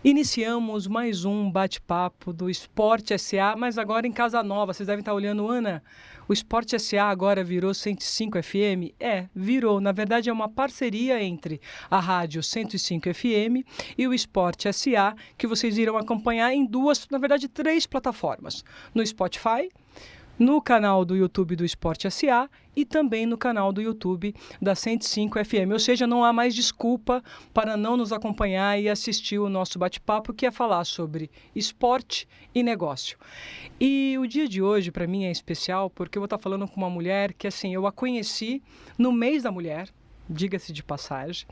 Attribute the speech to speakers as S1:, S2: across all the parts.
S1: Iniciamos mais um bate-papo do Esporte SA, mas agora em casa nova. Vocês devem estar olhando, Ana, o Esporte SA agora virou 105 FM? Virou. Na verdade, é uma parceria entre a Rádio 105 FM e o Esporte SA, que vocês irão acompanhar em duas, na verdade, três plataformas. No Spotify, no canal do YouTube do Esporte SA e também no canal do YouTube da 105 FM. Ou seja, não há mais desculpa para não nos acompanhar e assistir o nosso bate-papo, que é falar sobre esporte e negócio. E o dia de hoje, para mim, é especial porque eu vou estar falando com uma mulher que, assim, eu a conheci no mês da mulher, diga-se de passagem,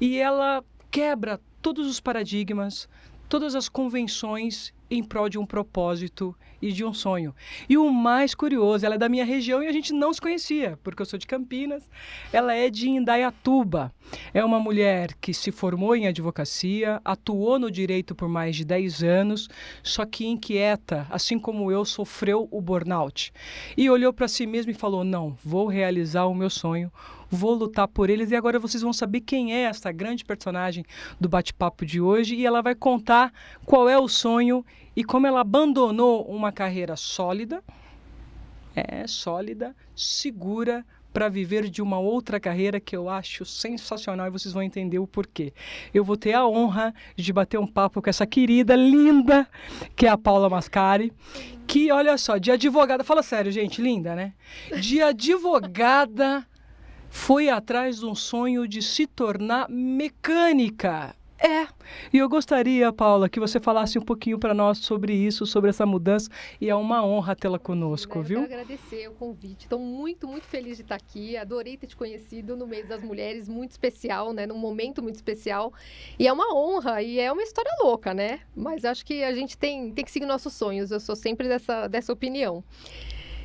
S1: e ela quebra todos os paradigmas, todas as convenções em prol de um propósito e de um sonho. E o mais curioso, ela é da minha região e a gente não se conhecia, porque eu sou de Campinas, ela é de Indaiatuba. É uma mulher que se formou em advocacia, atuou no direito por mais de 10 anos, só que inquieta, assim como eu, sofreu o burnout. E olhou para si mesma e falou, não, vou realizar o meu sonho, vou lutar por eles. E agora vocês vão saber quem é essa grande personagem do bate-papo de hoje e ela vai contar qual é o sonho e como ela abandonou uma carreira sólida, segura, para viver de uma outra carreira que eu acho sensacional e vocês vão entender o porquê. Eu vou ter a honra de bater um papo com essa querida, linda, que é a Paula Mascari, que, olha só, de advogada, fala sério, gente, linda, né? De advogada, foi atrás de um sonho de se tornar mecânica. E eu gostaria, Paula, que você falasse um pouquinho para nós sobre isso, sobre essa mudança, e é uma honra tê-la conosco, viu?
S2: Eu quero agradecer o convite, estou muito, muito feliz de estar aqui, adorei ter te conhecido no mês das mulheres, muito especial, né, num momento muito especial, e é uma honra, e é uma história louca, né, mas acho que a gente tem que seguir nossos sonhos, eu sou sempre dessa opinião.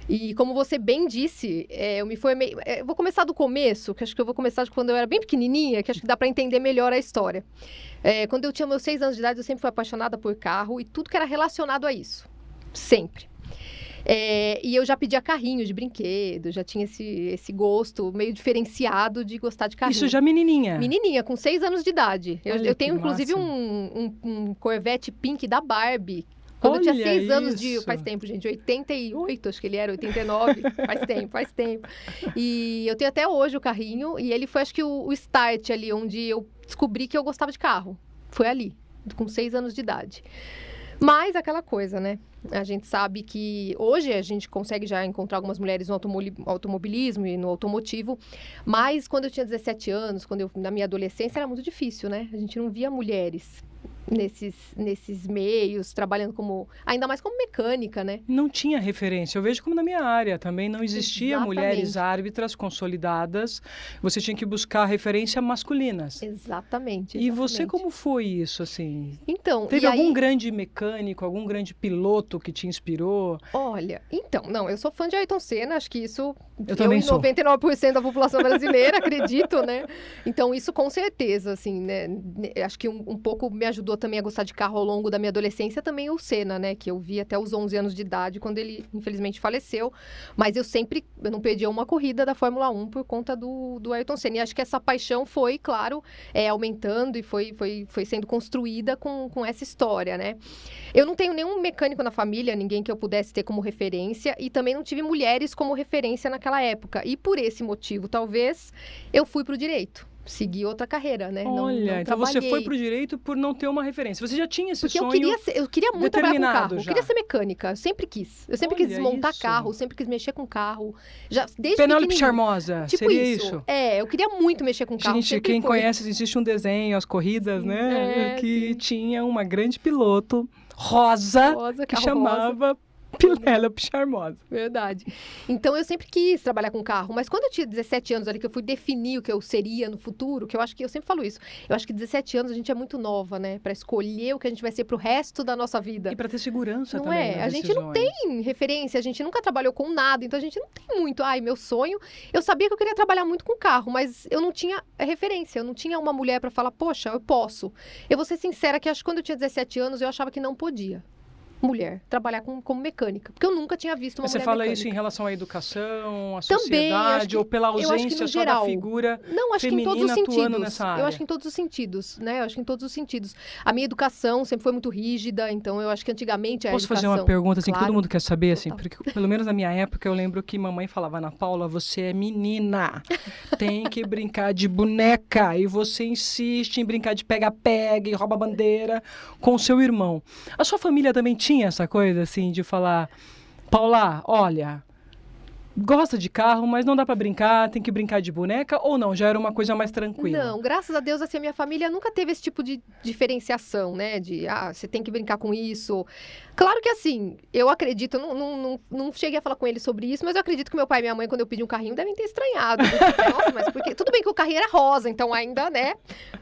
S2: E como você bem disse, eu me formei... Eu vou começar do começo, que acho que eu vou começar de quando eu era bem pequenininha, que acho que dá para entender melhor a história. Quando eu tinha meus 6 anos de idade, eu sempre fui apaixonada por carro e tudo que era relacionado a isso. Sempre. E eu já pedia carrinho de brinquedo, já tinha esse gosto meio diferenciado de gostar de carrinho.
S1: Isso já menininha?
S2: Menininha, com 6 anos de idade. Eu tenho, inclusive,
S1: massa.
S2: um Corvette Pink da Barbie. Quando eu tinha 6 anos faz tempo, gente, 88, acho que ele era, 89, faz tempo. E eu tenho até hoje o carrinho, e ele foi, acho que, o start ali, onde eu descobri que eu gostava de carro. Foi ali, com 6 anos de idade. Mas aquela coisa, né? A gente sabe que hoje a gente consegue já encontrar algumas mulheres no automobilismo e no automotivo, mas quando eu tinha 17 anos, na minha adolescência, era muito difícil, né? A gente não via mulheres nesses meios, trabalhando ainda mais como mecânica, né?
S1: Não tinha referência. Eu vejo como na minha área também não existia mulheres árbitras consolidadas. Você tinha que buscar referência masculinas.
S2: Exatamente.
S1: E você, como foi isso, assim?
S2: Então,
S1: teve algum grande mecânico, algum grande piloto que te inspirou?
S2: Olha, não, eu sou fã de Ayrton Senna, acho que isso...
S1: Eu também sou.
S2: 99% da população brasileira, acredito, né? Então, isso com certeza, assim, né? Acho que um pouco me ajudou também a gostar de carro ao longo da minha adolescência, também o Senna, né? Que eu vi até os 11 anos de idade, quando ele, infelizmente, faleceu. Mas eu não perdia uma corrida da Fórmula 1 por conta do Ayrton Senna. E acho que essa paixão foi, claro, aumentando e foi sendo construída com essa história, né? Eu não tenho nenhum mecânico na família, ninguém que eu pudesse ter como referência, e também não tive mulheres como referência naquela época. E por esse motivo, talvez, eu fui para o direito. Segui outra carreira, né?
S1: Olha,
S2: não
S1: então você foi pro direito por não ter uma referência. Você já tinha esse sonho
S2: eu queria muito trabalhar com carro.
S1: Já.
S2: Eu queria ser mecânica, eu sempre quis. Eu sempre quis desmontar carro, sempre quis mexer com carro. Desde
S1: Penélope Charmosa,
S2: tipo
S1: seria isso?
S2: Eu queria muito mexer com carro.
S1: Gente, quem conhece, existe um desenho, as corridas, né? Que tinha uma grande piloto rosa que chamava Penélope Charmosa.
S2: Verdade. Então, eu sempre quis trabalhar com carro, mas quando eu tinha 17 anos ali, que eu fui definir o que eu seria no futuro, que eu acho que, eu sempre falo isso, eu acho que 17 anos a gente é muito nova, né? Pra escolher o que a gente vai ser pro resto da nossa vida.
S1: E pra ter segurança
S2: não
S1: também.
S2: A gente não tem referência, a gente nunca trabalhou com nada, então a gente não tem muito, meu sonho. Eu sabia que eu queria trabalhar muito com carro, mas eu não tinha referência, eu não tinha uma mulher pra falar, poxa, eu posso. Eu vou ser sincera que acho que quando eu tinha 17 anos, eu achava que não podia. mulher trabalhar como mecânica, porque eu nunca tinha visto uma
S1: Mas você
S2: mulher
S1: fala
S2: mecânica.
S1: isso em relação à educação, à
S2: Também,
S1: sociedade, ou pela
S2: eu acho que
S1: ausência
S2: no
S1: só da
S2: geral.
S1: figura
S2: Não, acho que em todos os
S1: feminina atuando
S2: sentidos.
S1: nessa área?
S2: Eu acho que em todos os sentidos, né? Eu acho que em todos os sentidos. A minha educação sempre foi muito rígida, então eu acho que antigamente a
S1: Posso
S2: educação...
S1: fazer uma pergunta assim que
S2: Claro.
S1: todo mundo quer saber, assim?
S2: Total.
S1: Porque pelo menos na minha época eu lembro que mamãe falava, Ana Paula, você é menina, tem que brincar de boneca, e você insiste em brincar de pega-pega e rouba-bandeira com o seu irmão. A sua família também tinha essa coisa, assim, de falar, Paula, olha, gosta de carro, mas não dá pra brincar, tem que brincar de boneca, ou não? Já era uma coisa mais tranquila?
S2: Não, graças a Deus, assim, a minha família nunca teve esse tipo de diferenciação, né? De, você tem que brincar com isso. Claro que, assim, eu acredito, não cheguei a falar com ele sobre isso, mas eu acredito que meu pai e minha mãe, quando eu pedi um carrinho, devem ter estranhado. Nossa, mas por quê? Tudo bem que o carrinho era rosa, então ainda, né?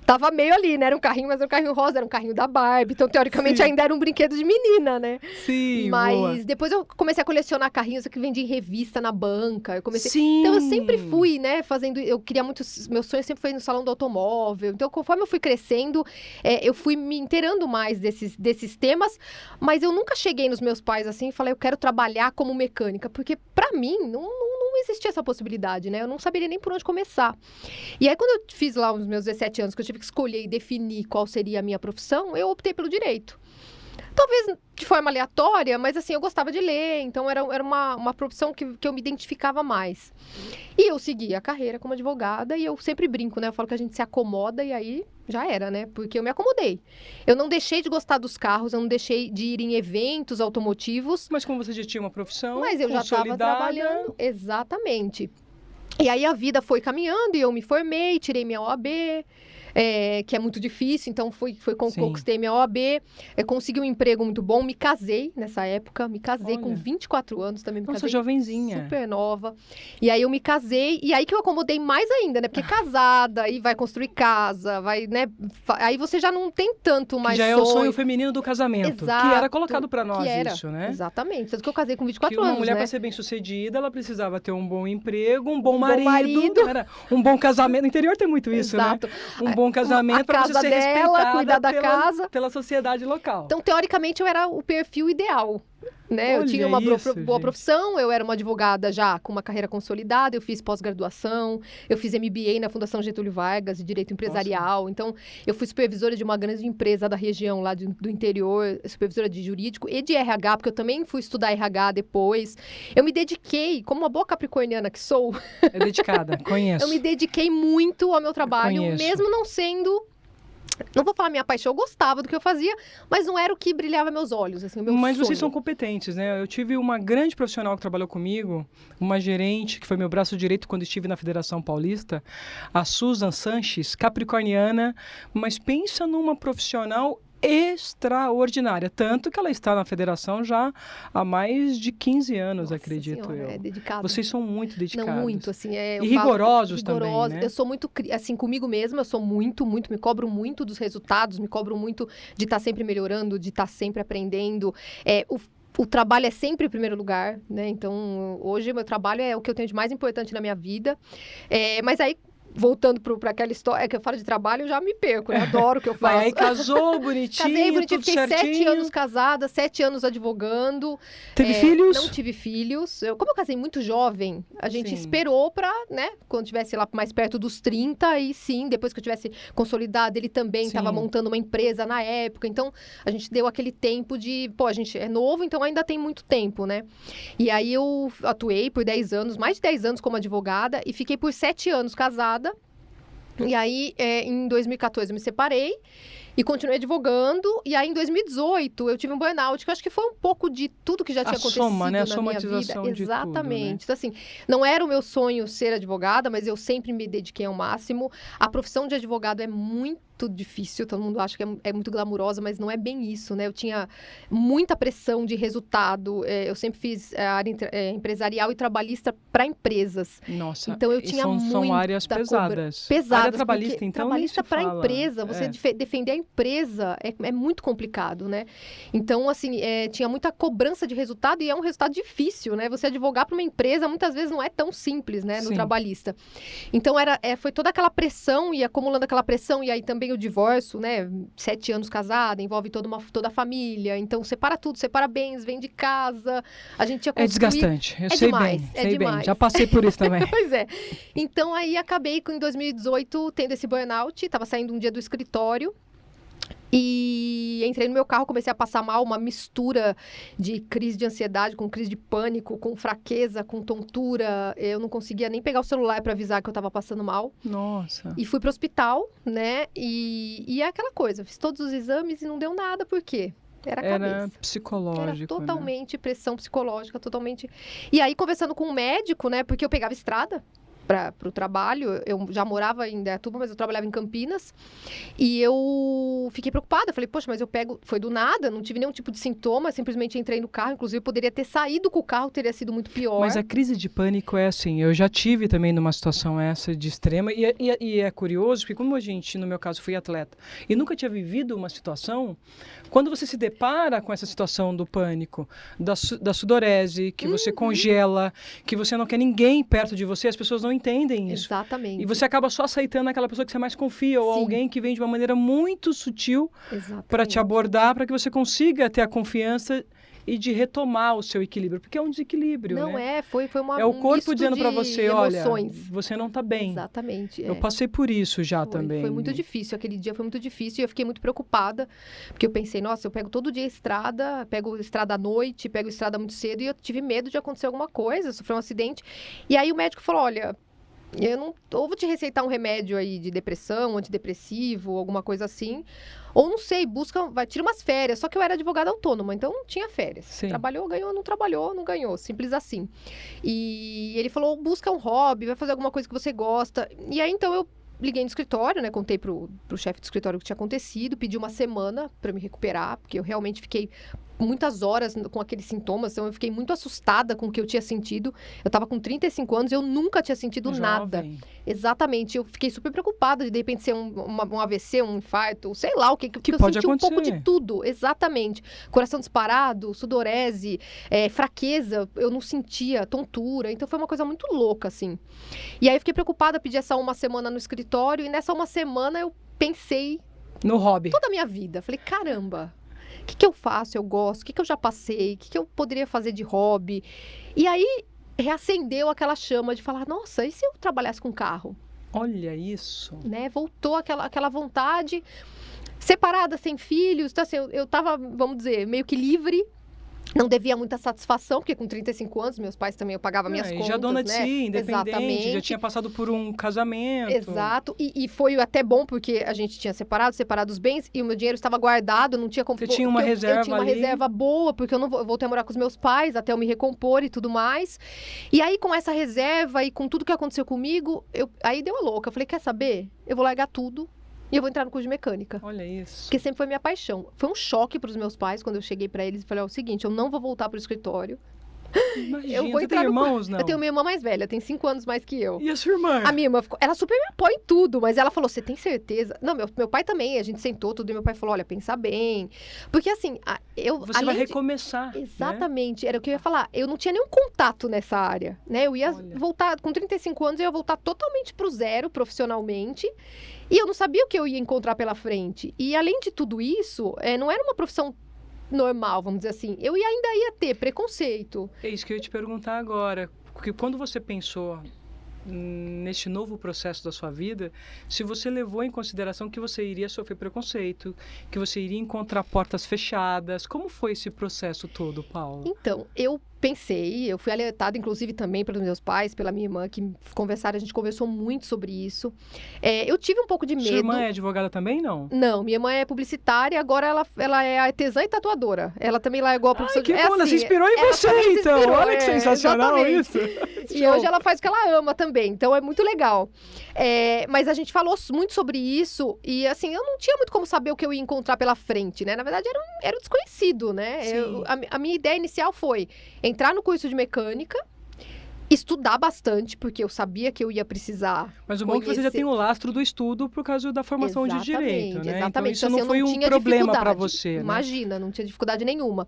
S2: Tava meio ali, né? Era um carrinho, mas era um carrinho rosa, era um carrinho da Barbie. Então, teoricamente,
S1: Sim.
S2: ainda era um brinquedo de menina, né?
S1: Sim,
S2: Mas
S1: boa.
S2: depois eu comecei a colecionar carrinhos que vendia em revista na banca. Eu comecei...
S1: Sim.
S2: Então, eu sempre fui, né, fazendo... Eu queria muito... Meu sonho sempre foi ir no salão do automóvel. Então, conforme eu fui crescendo, eu fui me inteirando mais desses temas. Mas eu nunca cheguei nos meus pais assim e falei, eu quero trabalhar como mecânica. Porque, pra mim, não existia essa possibilidade, né? Eu não saberia nem por onde começar. E aí, quando eu fiz lá os meus 17 anos, que eu tive que escolher e definir qual seria a minha profissão, eu optei pelo direito. Talvez de forma aleatória, mas assim, eu gostava de ler, então era uma profissão que eu me identificava mais. E eu segui a carreira como advogada e eu sempre brinco, né? Eu falo que a gente se acomoda e aí já era, né? Porque eu me acomodei. Eu não deixei de gostar dos carros, eu não deixei de ir em eventos automotivos.
S1: Mas como você já tinha uma profissão
S2: Mas eu já estava
S1: consolidada,
S2: trabalhando, exatamente. E aí a vida foi caminhando e eu me formei, tirei minha OAB, que é muito difícil, então conquistei minha OAB, consegui um emprego muito bom, me casei nessa época, com
S1: Olha.
S2: 24 anos também, me
S1: Nossa,
S2: casei
S1: jovenzinha.
S2: super nova. E aí eu me casei, e aí que eu acomodei mais ainda, né? Porque casada, aí vai construir casa, vai, né? Aí você já não tem tanto mais
S1: Que já é o sonho feminino do casamento.
S2: Exato,
S1: que era colocado pra nós
S2: que era.
S1: isso, né?
S2: Exatamente. Tanto que eu casei com 24
S1: Que uma
S2: anos,
S1: mulher,
S2: né?
S1: para ser bem-sucedida, ela precisava ter um bom emprego, um bom
S2: bom marido.
S1: um bom casamento. No interior tem muito isso,
S2: Exato.
S1: né? Um bom casamento para você ser respeitada
S2: cuidar da casa.
S1: pela sociedade local.
S2: Então, teoricamente, eu era o perfil ideal. Né? Eu
S1: Olha
S2: tinha uma boa
S1: gente.
S2: profissão, eu era uma advogada já com uma carreira consolidada, eu fiz pós-graduação, eu fiz MBA na Fundação Getúlio Vargas de Direito Empresarial. Então, eu fui supervisora de uma grande empresa da região lá do interior, supervisora de jurídico e de RH, porque eu também fui estudar RH depois. Eu me dediquei, como uma boa capricorniana que sou,
S1: É dedicada, conheço.
S2: eu me dediquei muito ao meu trabalho,
S1: Conheço.
S2: mesmo não sendo... Não vou falar minha paixão, eu gostava do que eu fazia, mas não era o que brilhava meus olhos, assim, o meu
S1: Mas
S2: sonho.
S1: vocês são competentes, né? Eu tive uma grande profissional que trabalhou comigo, uma gerente, que foi meu braço direito quando estive na Federação Paulista, a Susan Sanches, capricorniana, mas pensa numa profissional extraordinária, tanto que ela está na federação já há mais de 15 anos,
S2: Nossa
S1: acredito
S2: senhora,
S1: eu.
S2: é dedicado.
S1: Vocês são muito dedicados.
S2: Não, muito, assim,
S1: E rigorosos também, né?
S2: Eu sou muito, assim, comigo mesma, eu sou muito, me cobro muito dos resultados, me cobro muito de estar sempre melhorando, de estar sempre aprendendo. O trabalho é sempre em primeiro lugar, né? Então, hoje, o meu trabalho é o que eu tenho de mais importante na minha vida. Mas aí, voltando para aquela história que eu falo de trabalho, eu já me perco, eu adoro o que eu faço.
S1: Aí casou, bonitinho,
S2: Casei bonitinho,
S1: tudo
S2: fiquei
S1: certinho.
S2: 7 anos casada, 7 anos advogando.
S1: Teve filhos?
S2: Não tive filhos. Como eu casei muito jovem, a gente
S1: Sim.
S2: esperou pra, né, quando tivesse lá mais perto dos 30, aí sim, depois que eu tivesse consolidado, ele também estava
S1: Sim.
S2: montando uma empresa na época, então a gente deu aquele tempo de, a gente é novo, então ainda tem muito tempo, né? E aí eu atuei por 10 anos, mais de 10 anos como advogada, e fiquei por 7 anos casada. E aí, em 2014, eu me separei e continuei advogando. E aí, em 2018, eu tive um burnout, que eu acho que foi um pouco de tudo que já tinha acontecido
S1: soma, né? A
S2: na minha vida.
S1: somatização de tudo, né?
S2: Exatamente. Então, assim, não era o meu sonho ser advogada, mas eu sempre me dediquei ao máximo. A profissão de advogado é muito difícil, todo mundo acha que é muito glamurosa, mas não é bem isso, né? Eu tinha muita pressão de resultado, eu sempre fiz a área empresarial e trabalhista para empresas.
S1: Nossa,
S2: Então eu tinha
S1: são áreas pesadas. Área trabalhista, então,
S2: trabalhista
S1: nem se
S2: para
S1: fala.
S2: empresa, você defender a empresa é muito complicado, né? Então, assim, tinha muita cobrança de resultado e é um resultado difícil, né? Você advogar para uma empresa muitas vezes não é tão simples, né? No
S1: Sim.
S2: trabalhista. Então, foi toda aquela pressão e acumulando aquela pressão e aí também também o divórcio, né? 7 anos casada, envolve toda a família. Então, separa tudo, separa bens, vende casa. A gente ia construir...
S1: É desgastante, eu
S2: É
S1: sei
S2: demais,
S1: bem,
S2: é
S1: sei bem.
S2: demais.
S1: Já passei por isso também.
S2: Pois é. Então, aí acabei em 2018 tendo esse burnout. Tava saindo um dia do escritório. E entrei no meu carro, comecei a passar mal, uma mistura de crise de ansiedade, com crise de pânico, com fraqueza, com tontura. Eu não conseguia nem pegar o celular para avisar que eu estava passando mal.
S1: Nossa.
S2: E fui pro hospital, né? E é aquela coisa, fiz todos os exames e não deu nada, por quê? Era a
S1: Era
S2: cabeça.
S1: psicológico,
S2: Era
S1: né?
S2: totalmente pressão psicológica, totalmente. E aí, conversando com um médico, né? Porque eu pegava estrada para o trabalho, eu já morava em Indaiatuba, mas eu trabalhava em Campinas, e eu fiquei preocupada, falei, poxa, mas eu pego, foi do nada, não tive nenhum tipo de sintoma, simplesmente entrei no carro, inclusive poderia ter saído com o carro, teria sido muito pior.
S1: Mas a crise de pânico é assim, eu já tive também numa situação essa de extrema, e é curioso, porque como a gente, no meu caso, fui atleta, e nunca tinha vivido uma situação, quando você se depara com essa situação do pânico, da sudorese, que você congela, que você não quer ninguém perto de você, as pessoas não entendem isso.
S2: Exatamente.
S1: E você acaba só aceitando aquela pessoa que você mais confia, ou
S2: Sim.
S1: alguém que vem de uma maneira muito sutil para te abordar, para que você consiga ter a confiança e de retomar o seu equilíbrio, porque é um desequilíbrio,
S2: Não
S1: né?
S2: foi uma
S1: É o
S2: um
S1: corpo
S2: misto
S1: dizendo para
S2: de
S1: você,
S2: emoções.
S1: olha, você não está bem.
S2: Exatamente.
S1: Eu passei por isso já
S2: Foi,
S1: também.
S2: Foi muito difícil, aquele dia foi muito difícil e eu fiquei muito preocupada, porque eu pensei, nossa, eu pego todo dia estrada, pego estrada à noite, pego estrada muito cedo e eu tive medo de acontecer alguma coisa, sofrer um acidente. E aí o médico falou, olha, eu não, ou vou te receitar um remédio aí de depressão, antidepressivo, alguma coisa assim, ou não sei, tira umas férias. Só que eu era advogada autônoma, então não tinha férias.
S1: Sim.
S2: Trabalhou, ganhou, não trabalhou, não ganhou, simples assim. E ele falou, busca um hobby, vai fazer alguma coisa que você gosta. E aí, então, eu liguei no escritório, né, contei pro chefe do escritório o que tinha acontecido, pedi uma semana para me recuperar, porque eu realmente fiquei muitas horas com aqueles sintomas, então eu fiquei muito assustada com o que eu tinha sentido. Eu tava com 35 anos e eu nunca tinha sentido nada.
S1: Jovem.
S2: Exatamente, eu fiquei super preocupada de repente ser um AVC, um infarto, sei lá o que eu
S1: pode
S2: senti um pouco
S1: acontecer.
S2: de tudo, exatamente. Coração disparado, sudorese, fraqueza, eu não sentia, tontura, então foi uma coisa muito louca, assim. E aí eu fiquei preocupada, pedi essa uma semana no escritório, e nessa uma semana eu pensei
S1: No hobby.
S2: toda a minha vida. Falei, caramba, o que eu faço? Eu gosto? O que eu já passei? O que eu poderia fazer de hobby? E aí reacendeu aquela chama de falar, nossa, e se eu trabalhasse com carro?
S1: Olha isso.
S2: Né? Voltou aquela vontade, separada, sem filhos. Então, assim, eu tava, vamos dizer, meio que livre. Não devia muita satisfação, porque com 35 anos, meus pais também, eu pagava minhas contas,
S1: já dona de
S2: né?
S1: si, independente,
S2: Exatamente.
S1: já tinha passado por um casamento.
S2: Exato, e foi até bom, porque a gente tinha separado os bens, e o meu dinheiro estava guardado, não tinha como...
S1: Você tinha uma reserva
S2: eu tinha uma
S1: ali.
S2: reserva boa, porque eu voltei a morar com os meus pais, até eu me recompor e tudo mais. E aí, com essa reserva e com tudo que aconteceu comigo, aí deu a louca. Eu falei, quer saber? Eu vou largar tudo. E eu vou entrar no curso de mecânica.
S1: Olha isso.
S2: Porque sempre foi minha paixão. Foi um choque para os meus pais quando eu cheguei para eles e falei, ó, é o seguinte, eu não vou voltar para o escritório.
S1: Imagina,
S2: Eu vou
S1: você
S2: entrar
S1: tem
S2: no
S1: irmãos, não?
S2: Eu tenho minha irmã mais velha, tem 5 anos mais que eu.
S1: E a sua irmã?
S2: A minha irmã ela super me apoia em tudo, mas ela falou, você tem certeza? Não, meu pai também, a gente sentou tudo e meu pai falou, olha, pensa bem. Porque assim,
S1: Você vai recomeçar.
S2: Exatamente, era o que eu ia falar. Eu não tinha nenhum contato nessa área, né? Eu ia voltar, com 35 anos, eu ia voltar totalmente pro zero profissionalmente. E eu não sabia o que eu ia encontrar pela frente. E além de tudo isso, não era uma profissão normal, vamos dizer assim. Eu ainda ia ter preconceito.
S1: É isso que eu ia te perguntar agora. Porque quando você pensou neste novo processo da sua vida, se você levou em consideração que você iria sofrer preconceito, que você iria encontrar portas fechadas, como foi esse processo todo, Paulo?
S2: Então, eu fui alertada, inclusive, também pelos meus pais, pela minha irmã, que a gente conversou muito sobre isso. Eu tive um pouco de medo.
S1: Sua irmã é advogada também, não?
S2: Não, minha mãe é publicitária, agora ela é artesã e tatuadora. Ela também largou a profissão.
S1: Que bom, ela se inspirou em você, então. Olha que sensacional isso.
S2: E hoje ela faz o que ela ama também, então é muito legal. Mas a gente falou muito sobre isso e, assim, eu não tinha muito como saber o que eu ia encontrar pela frente, né? Na verdade, era um desconhecido, né? A minha ideia inicial foi entrar no curso de mecânica, estudar bastante, porque eu sabia que eu ia precisar.
S1: Mas o bom é que você já tem o lastro do estudo por causa da formação de direito, né?
S2: Exatamente.
S1: Então isso
S2: assim,
S1: não foi um problema para você, né?
S2: Imagina, não tinha dificuldade nenhuma.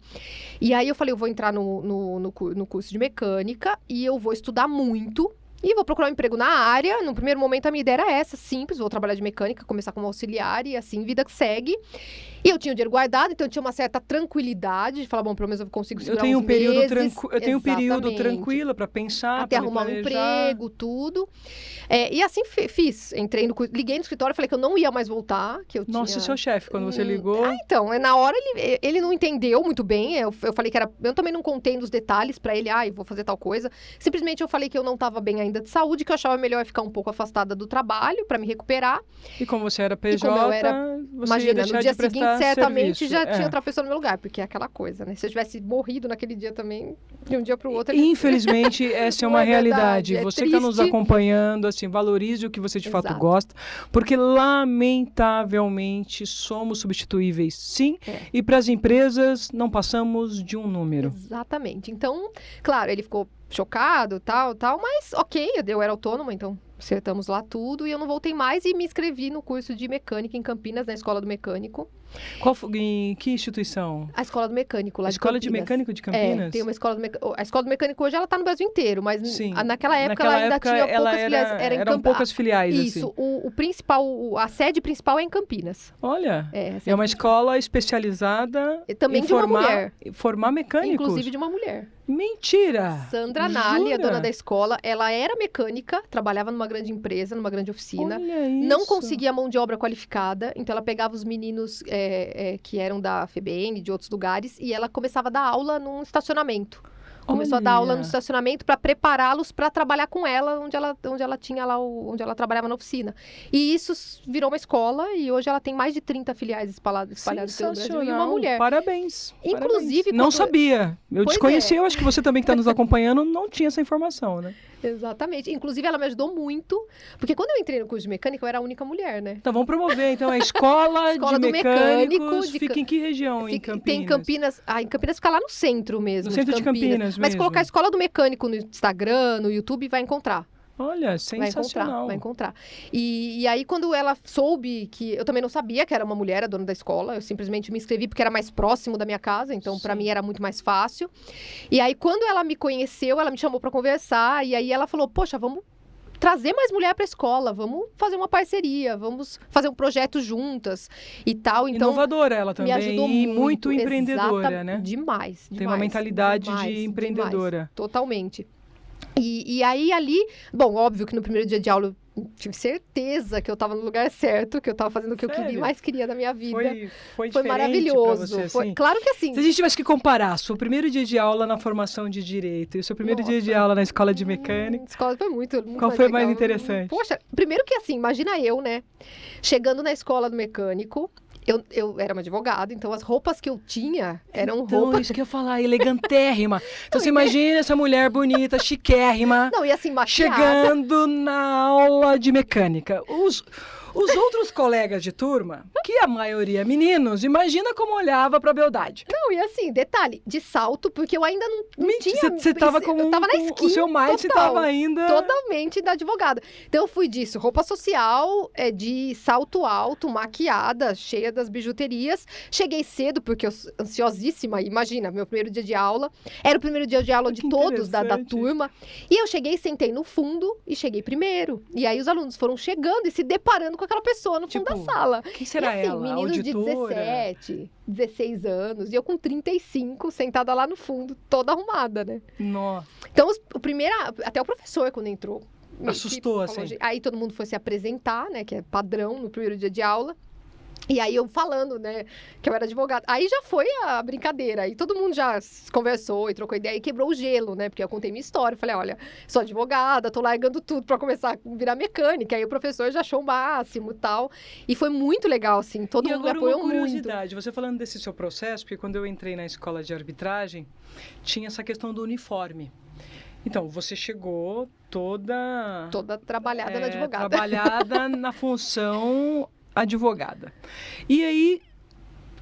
S2: E aí eu falei, eu vou entrar no curso de mecânica e eu vou estudar muito. e vou procurar um emprego na área. No primeiro momento, a minha ideia era essa, simples, vou trabalhar de mecânica, começar como auxiliar e assim, vida que segue. E eu tinha o dinheiro guardado, então eu tinha uma certa tranquilidade de falar, bom, pelo menos eu consigo segurar uns meses.
S1: Eu tenho um período tranquilo para pensar,
S2: até arrumar um emprego, tudo. E assim fiz. Liguei no escritório e falei que eu não ia mais voltar, que eu
S1: Nossa,
S2: tinha...
S1: seu chefe, quando você ligou...
S2: Então, na hora ele não entendeu muito bem. Eu falei que era... Eu também não contei nos detalhes para ele, eu vou fazer tal coisa. Simplesmente eu falei que eu não estava bem ainda de saúde, que eu achava melhor ficar um pouco afastada do trabalho para me recuperar.
S1: E como você era PJ, você
S2: imagina,
S1: ia deixar
S2: no dia
S1: de prestar
S2: seguinte, certamente
S1: serviço.
S2: já tinha outra pessoa no meu lugar, porque é aquela coisa, né? Se eu tivesse morrido naquele dia também, de um dia para o outro...
S1: Infelizmente, essa é uma realidade.
S2: Verdade,
S1: você que está nos acompanhando, assim, valorize o que você de fato
S2: Exato.
S1: gosta, porque lamentavelmente somos substituíveis, sim, e para as empresas não passamos de um número.
S2: Exatamente. Então, claro, ele ficou chocado, tal, mas ok, eu era autônoma, então acertamos lá tudo e eu não voltei mais e me inscrevi no curso de mecânica em Campinas, na Escola do Mecânico.
S1: Em que instituição?
S2: A Escola do Mecânico, lá de Campinas.
S1: Escola de Mecânico de Campinas?
S2: Tem uma Escola do Mecânico. A Escola do Mecânico hoje ela tá no Brasil inteiro, mas naquela época ela ainda tinha poucas filiais.
S1: Eram poucas filiais,
S2: Isso,
S1: assim.
S2: o principal, a sede principal é em Campinas.
S1: Olha, é uma escola especializada
S2: também
S1: em
S2: de uma mulher.
S1: Formar mecânicos.
S2: Inclusive de uma mulher.
S1: Mentira!
S2: Sandra Nali, a dona da escola, ela era mecânica, trabalhava numa grande empresa, numa grande oficina.
S1: Olha isso.
S2: Não conseguia mão de obra qualificada, então ela pegava os meninos que eram da FEBN, de outros lugares, e ela começava a dar aula num estacionamento. Começou a dar aula no estacionamento para prepará-los para trabalhar com ela, onde ela tinha lá, onde ela trabalhava na oficina. E isso virou uma escola e hoje ela tem mais de 30 filiais espalhadas pelo Brasil e uma mulher.
S1: Parabéns.
S2: Inclusive,
S1: não sabia. Eu desconheci, eu acho que você também que está nos acompanhando não tinha essa informação, né?
S2: Exatamente. Inclusive, ela me ajudou muito, porque quando eu entrei no curso de mecânica, eu era a única mulher, né?
S1: Então, vamos promover, então, a escola de
S2: do
S1: mecânicos. Fica em que região, em Campinas?
S2: Tem em Campinas. Em Campinas fica lá no centro mesmo.
S1: No centro de Campinas
S2: Mas
S1: mesmo.
S2: colocar a Escola do Mecânico no Instagram, no YouTube, vai encontrar.
S1: Olha, sensacional.
S2: Vai encontrar. E aí, quando ela soube que... Eu também não sabia que era uma mulher, a dona da escola. Eu simplesmente me inscrevi porque era mais próximo da minha casa. Então, para mim, era muito mais fácil. E aí, quando ela me conheceu, ela me chamou para conversar. E aí, ela falou, poxa, vamos trazer mais mulher para a escola. Vamos fazer uma parceria. Vamos fazer um projeto juntas e tal. Então,
S1: inovadora ela também.
S2: Me ajudou
S1: e muito empreendedora, né?
S2: Demais.
S1: Tem uma mentalidade de empreendedora.
S2: Demais, totalmente. E aí, ali... Bom, óbvio que no primeiro dia de aula eu tive certeza que eu estava no lugar certo, que eu estava fazendo o que eu mais queria da minha vida.
S1: Foi
S2: maravilhoso.
S1: Pra você, assim?
S2: Claro que assim...
S1: Se a gente tivesse que comparar seu primeiro dia de aula na formação de Direito e o seu primeiro dia de aula na Escola de Mecânica...
S2: Escola foi muito
S1: Qual foi mais interessante?
S2: Poxa, primeiro que assim, imagina eu, né? Chegando na Escola do Mecânico... Eu era uma advogada, então as roupas que eu tinha eram roupas...
S1: isso que eu ia falar, elegantérrima. Então você imagina essa mulher bonita, chiquérrima...
S2: Não, e assim, maquiada.
S1: Chegando na aula de mecânica. Os outros colegas de turma, que a maioria meninos, imagina como olhava pra beldade.
S2: Não, e assim, detalhe, de salto, porque eu ainda não tinha...
S1: Você tava com
S2: eu tava na skin,
S1: o seu mindset tava ainda...
S2: Totalmente da advogada. Então eu fui disso, roupa social, de salto alto, maquiada, cheia das bijuterias. Cheguei cedo, porque eu ansiosíssima, imagina, meu primeiro dia de aula. Era o primeiro dia de aula de todos da turma. E eu cheguei, sentei no fundo e cheguei primeiro. E aí os alunos foram chegando e se deparando com aquela pessoa no fundo da sala.
S1: Quem será
S2: e, assim,
S1: ela?
S2: Meninos
S1: Auditora?
S2: de 17, 16 anos. E eu com 35, sentada lá no fundo, toda arrumada, né?
S1: Nossa.
S2: Então, até o professor, quando entrou...
S1: Assustou, assim.
S2: Aí todo mundo foi se apresentar, né? Que é padrão no primeiro dia de aula. E aí eu falando, né, que eu era advogada. Aí já foi a brincadeira. Aí todo mundo já conversou e trocou ideia e quebrou o gelo, né? Porque eu contei minha história. Falei, olha, sou advogada, tô largando tudo pra começar a virar mecânica. Aí o professor já achou o máximo e tal. E foi muito legal, assim. Todo mundo me apoiou muito.
S1: E agora uma curiosidade. Você falando desse seu processo, porque quando eu entrei na escola de arbitragem, tinha essa questão do uniforme. Então, você chegou toda
S2: trabalhada na advogada.
S1: Trabalhada na função advogada. E aí,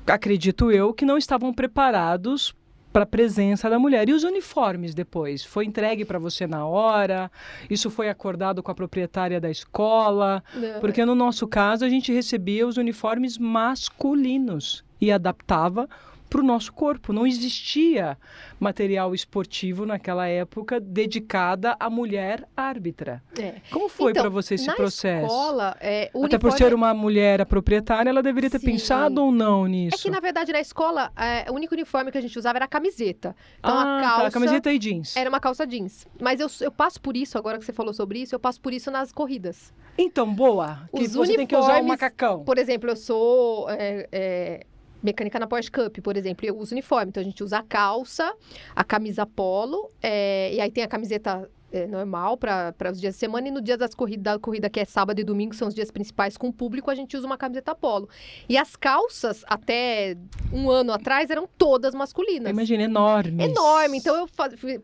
S1: acredito eu, que não estavam preparados para a presença da mulher. E os uniformes depois? Foi entregue para você na hora? Isso foi acordado com a proprietária da escola?
S2: Não.
S1: Porque no nosso caso, a gente recebia os uniformes masculinos e adaptava para o nosso corpo. Não existia material esportivo naquela época dedicada à mulher árbitra. Como foi
S2: então,
S1: para você esse processo?
S2: Escola, o
S1: Até por
S2: uniforme...
S1: ser uma mulher a proprietária, ela deveria ter pensado ou não nisso?
S2: É que, na verdade, na escola, o único uniforme que a gente usava era a camiseta. Então, a
S1: tá,
S2: calça...
S1: camiseta e jeans.
S2: Era uma calça jeans. Mas eu passo por isso, agora que você falou sobre isso, eu passo por isso nas corridas.
S1: Então, boa. Que
S2: Os
S1: você tem que usar um
S2: uniformes,
S1: macacão.
S2: Por exemplo, eu sou mecânica na Porsche Cup, por exemplo, eu uso uniforme. Então, a gente usa a calça, a camisa polo, e aí tem a camiseta normal para os dias de semana, e no dia da corrida, que é sábado e domingo, são os dias principais com o público, a gente usa uma camiseta polo. E as calças, até um ano atrás, eram todas masculinas.
S1: Imagina, enormes.
S2: Enorme. Então,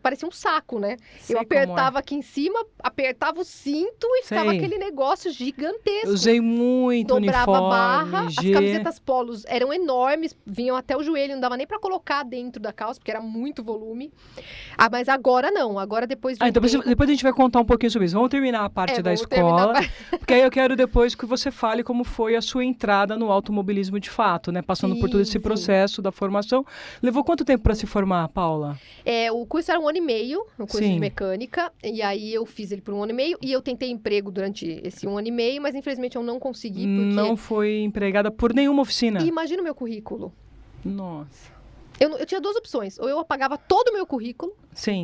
S2: parecia um saco, né?
S1: Sei
S2: eu apertava aqui em cima, apertava o cinto e ficava aquele negócio gigantesco.
S1: Eu usei muito
S2: Dobrava
S1: uniforme,
S2: a barra, as camisetas polos eram enormes, vinham até o joelho, não dava nem pra colocar dentro da calça, porque era muito volume. Mas agora não, agora depois de
S1: depois a gente vai contar um pouquinho sobre isso. Vamos terminar a parte da escola, porque aí eu quero depois que você fale como foi a sua entrada no automobilismo de fato, né? Passando por todo esse processo da formação. Levou quanto tempo para se formar, Paula?
S2: O curso era 1 ano e meio, o curso de mecânica, e aí eu fiz ele por 1 ano e meio, e eu tentei emprego durante esse 1 ano e meio, mas infelizmente eu não consegui, porque...
S1: Não foi empregada por nenhuma oficina?
S2: E imagina o meu currículo.
S1: Nossa...
S2: Eu tinha 2 opções. Ou eu apagava todo o meu currículo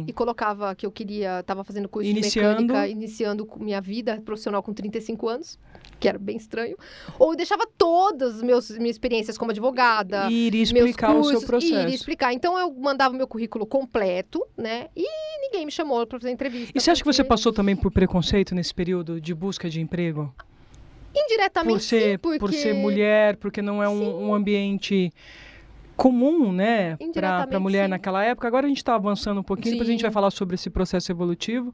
S1: e
S2: colocava que eu estava fazendo curso de mecânica, iniciando minha vida profissional com 35 anos, que era bem estranho. Ou eu deixava todas as minhas experiências como advogada,
S1: e iria explicar
S2: meus cursos,
S1: o seu processo.
S2: E iria explicar. Então, eu mandava o meu currículo completo, né? E ninguém me chamou para fazer entrevista.
S1: E você acha que você passou também por preconceito nesse período de busca de emprego?
S2: Indiretamente, sim,
S1: por ser mulher, porque não é um ambiente... comum, né, para mulher naquela época. Agora a gente está avançando um pouquinho, depois a gente vai falar sobre esse processo evolutivo,